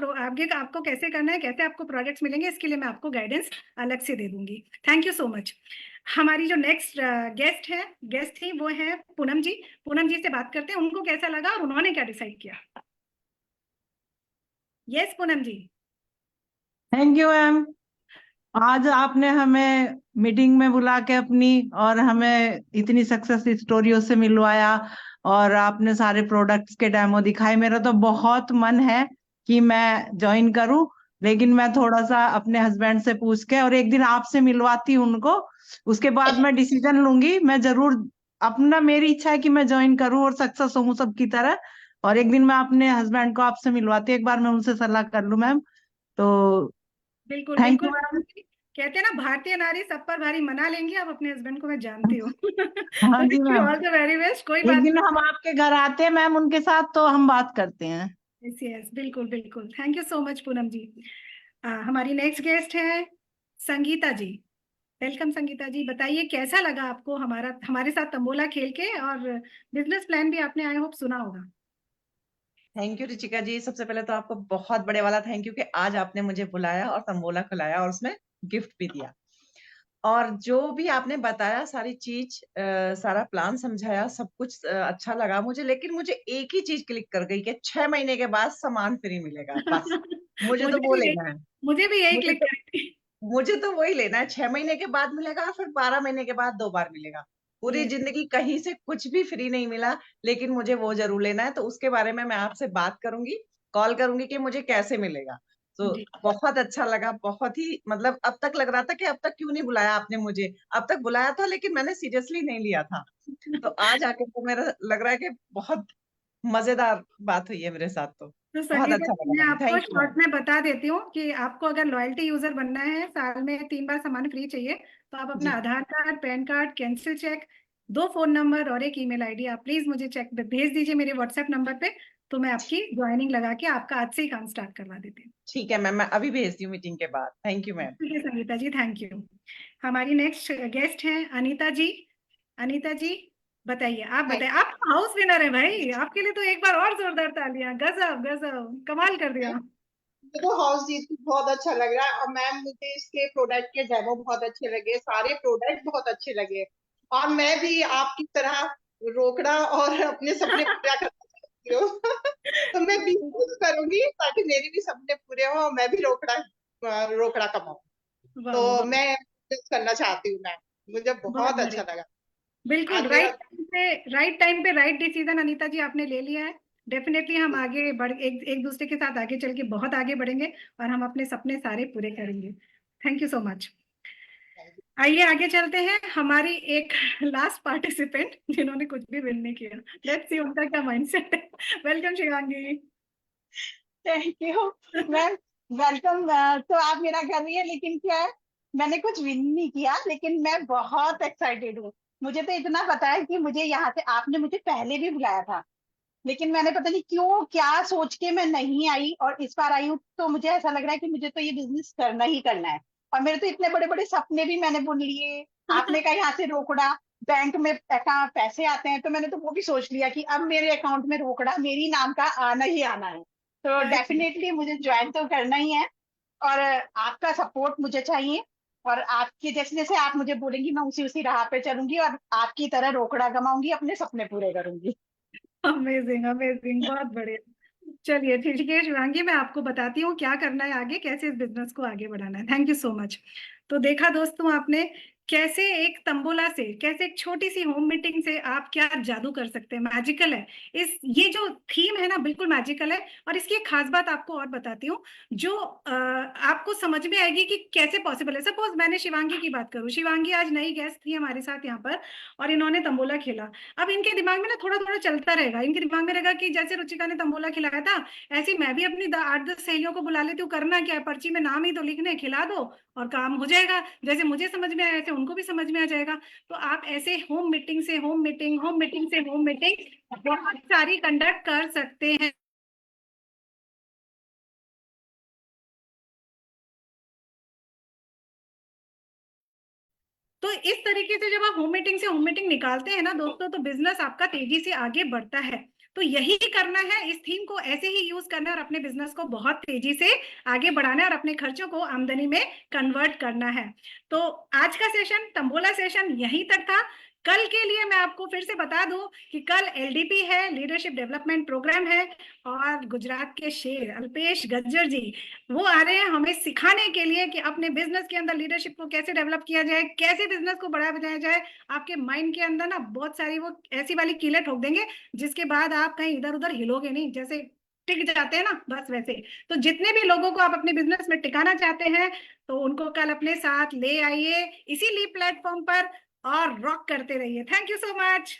आपको कैसे करना है, कैसे आपको प्रोजेक्ट्स मिलेंगे, इसके लिए मैं आपको गाइडेंस अलग से दे दूंगी। Thank you so much. हमारी जो नेक्स्ट गेस्ट थी वो है पूनम जी। पूनम जी से बात करते हैं, उनको कैसा लगा और उन्होंने क्या डिसाइड किया। Yes Poonam ji. Thank you ma'am. आज आपने हमें मीटिंग में बुला के अपनी, और हमें इतनी सक्सेस स्टोरियों से मिलवाया, और आपने सारे प्रोडक्ट्स के डेमो दिखाए। मेरा तो बहुत मन है कि मैं ज्वाइन करूं, लेकिन मैं थोड़ा सा अपने हस्बैंड से पूछ के, और एक दिन आपसे मिलवाती हूं उनको, उसके बाद मैं डिसीजन लूंगी। मैं जरूर अपना, मेरी इच्छा है कि मैं ज्वाइन करूं और सक्सेस हूं सबकी तरह। और एक दिन मैं अपने हस्बैंड को आपसे मिलवाती हूँ, एक बार मैं उनसे सलाह कर लूं मैम। तो बिल्कुल थैंक बिल्कुल। You ma'am. कहते हैं ना, भारतीय नारी सब पर भारी, मना लेंगे आप अपने हस्बैंड को, मैं जानती हूँ हाँ जी wish you ma'am. All the very best. कोई एक बात दिन नहीं। हम आपके घर आते हैं मैम, उनके साथ तो हम बात करते हैं। यस यस, बिल्कुल बिल्कुल। Thank you so much Poonam ji. हमारी नेक्स्ट गेस्ट है संगीता जी। वेलकम संगीता जी, बताइए कैसा लगा आपको हमारे साथ तंबोला खेल के, और बिजनेस प्लान भी आपने आई होप सुना होगा। थैंक यू रुचिका जी। सबसे पहले तो आपको बहुत बड़े वाला थैंक यू कि आज आपने मुझे बुलाया और तंबोला खिलाया और उसमें गिफ्ट भी दिया। और जो भी आपने बताया सारी चीज, सारा प्लान समझाया, सब कुछ अच्छा लगा मुझे। लेकिन मुझे एक ही चीज क्लिक कर गई कि 6 महीने के बाद सामान फ्री मिलेगा, बस। मुझे तो वो लेना है। मुझे भी यही मुझे क्लिक तो करी थी। मुझे तो वही लेना है। 6 महीने के बाद मिलेगा, फिर 12 महीने के बाद 2 बार मिलेगा। पूरी यस जिंदगी कहीं से कुछ भी फ्री नहीं मिला, लेकिन मुझे वो जरूर लेना है। तो उसके बारे में मैं आपसे बात करूंगी, कॉल करूंगी कि मुझे कैसे मिलेगा। तो जी। बहुत अच्छा लगा, बहुत ही, मतलब अब तक लग रहा था कि अब तक क्यों नहीं बुलाया आपने मुझे। अब तक बुलाया था लेकिन मैंने सीरियसली नहीं लिया था। तो आज आके तो मेरा लग रहा है कि बहुत मजेदार बात हुई है मेरे साथ। तो तो बहुत संगीता अच्छा जी, लगा मैं मैम, आपको थैंक यू शॉर्ट मैम। में बता देती हूँ कि आपको अगर लॉयल्टी यूजर बनना है, साल में 3 बार सामान फ्री चाहिए, तो आप अपना जी Aadhaar card, PAN card, cancel cheque, 2 phone number और एक ईमेल आईडी आप प्लीज मुझे चेक भेज दीजिए मेरे व्हाट्सएप नंबर पे। तो मैं आपकी ज्वाइनिंग लगा के आपका आज से ही काम स्टार्ट करवा देती हूँ। ठीक है मैम, मैं अभी भेजती हूँ मीटिंग के बाद। Thank you ma'am. ठीक है संगीता जी, थैंक यू। हमारी नेक्स्ट गेस्ट हैं अनीता जी। अनीता जी बताइए, आप बताइए, आप हाउस विनर है भाई, आपके लिए तो एक बार और जोरदार तालियां। गजब गजब, कमाल कर दिया। मुझे तो हाउस जीत के बहुत अच्छा लग रहा है, और मैम मुझे इसके प्रोडक्ट के डेमो बहुत अच्छे लगे, सारे प्रोडक्ट बहुत अच्छे लगे, और मैं भी आपकी तरह रोकड़ा और अपने सपने पूरा करना चाहती हूँ। तो मैं बिल्कुल करूंगी ताकि मेरे भी सपने पूरे हो और मैं भी रोकड़ा कमाऊं। वाह तो वाह, मैं business करना चाहती हूँ मैम, मुझे बहुत बहुत अच्छा बढ़िया। लगा। बिल्कुल आज मेरा राइट टाइम पे राइट डिसीजन अनीता जी आपने ले लिया है। डेफिनेटली हम आगे बढ़ एक दूसरे के साथ आगे चल के बहुत आगे बढ़ेंगे और हम अपने सपने सारे पूरे करेंगे। Thank you so much. आइए आगे चलते हैं, हमारी एक लास्ट पार्टिसिपेंट जिन्होंने कुछ भी विन नहीं किया। लेट्स सी उनका क्या माइंडसेट है। Welcome Shivangi. Thank you ma'am, welcome. तो आप मेरा कर रही है, लेकिन क्या है, मैंने कुछ विन नहीं किया, लेकिन मैं बहुत एक्साइटेड हूँ। मुझे तो इतना पता है कि मुझे यहाँ से आपने मुझे पहले भी बुलाया था, लेकिन मैंने पता नहीं क्यों क्या सोच के मैं नहीं आई, और इस बार आई हूँ तो मुझे ऐसा लग रहा है कि मुझे तो ये बिजनेस करना ही करना है। और मेरे तो इतने बड़े बड़े सपने भी मैंने बुन लिए। आपने कहा यहाँ से रोकड़ा, बैंक में पैसे आते हैं, तो मैंने तो वो भी सोच लिया कि अब मेरे अकाउंट में रोकड़ा मेरी नाम का आना ही आना है। तो डेफिनेटली मुझे ज्वाइन तो करना ही है, और आपका सपोर्ट मुझे चाहिए, और आपके जैसे जैसे आप मुझे बोलेंगी मैं उसी उसी राह पे चलूंगी, और आपकी तरह रोकड़ा कमाऊंगी, अपने सपने पूरे करूंगी। अमेजिंग अमेजिंग, बहुत बढ़िया। चलिए ठीक है शिवांगी, मैं आपको बताती हूँ क्या करना है आगे, कैसे इस बिजनेस को आगे बढ़ाना है। Thank you so much. तो देखा दोस्तों आपने कैसे एक तंबोला से, कैसे एक छोटी सी होम मीटिंग से आप क्या जादू कर सकते हैं। मैजिकल है ये जो थीम है ना, बिल्कुल मैजिकल है। और इसकी एक खास बात आपको और बताती हूँ, जो आपको समझ में आएगी कि कैसे पॉसिबल है। सपोज मैंने शिवांगी की बात करूँ, शिवांगी आज नई गेस्ट थी हमारे साथ यहाँ पर, और इन्होंने तंबोला खेला। अब इनके दिमाग में ना थोड़ा थोड़ा चलता रहेगा, इनके दिमाग में रहेगा कि जैसे रुचिका ने तंबोला खिलाया था, ऐसे मैं भी अपनी 8-10 सहेलियों को बुला लेती हूँ। करना क्या है, पर्ची में नाम ही तो लिखने, खिला दो और काम हो जाएगा। जैसे मुझे समझ में आया ऐसे उनको भी समझ में आ जाएगा। तो आप ऐसे होम मीटिंग से होम मीटिंग, होम मीटिंग से होम मीटिंग बहुत सारी कंडक्ट कर सकते हैं। तो इस तरीके से जब आप होम मीटिंग से होम मीटिंग निकालते हैं ना दोस्तों, तो बिजनेस आपका तेजी से आगे बढ़ता है। तो यही करना है, इस थीम को ऐसे ही यूज करना है और अपने बिजनेस को बहुत तेजी से आगे बढ़ाना है और अपने खर्चों को आमदनी में कन्वर्ट करना है। तो आज का सेशन, तंबोला सेशन यहीं तक था। कल के लिए मैं आपको फिर से बता दूं कि कल एलडीपी है, लीडरशिप डेवलपमेंट प्रोग्राम है, और गुजरात के शेर अल्पेश गज्जर जी वो आ रहे हैं हमें सिखाने के लिए कि अपने बिजनेस के अंदर लीडरशिप को कैसे डेवलप किया जाए, कैसे बिजनेस को बढ़ाया जाए। आपके माइंड के अंदर ना बहुत सारी वो ऐसी वाली कीलें ठोक देंगे जिसके बाद आप कहीं इधर उधर हिलोगे नहीं, जैसे टिक जाते हैं ना, बस वैसे। तो जितने भी लोगों को आप अपने बिजनेस में टिकाना चाहते हैं, तो उनको कल अपने साथ ले आइए इसी ली प्लेटफॉर्म पर और रॉक करते रहिए। Thank you so much.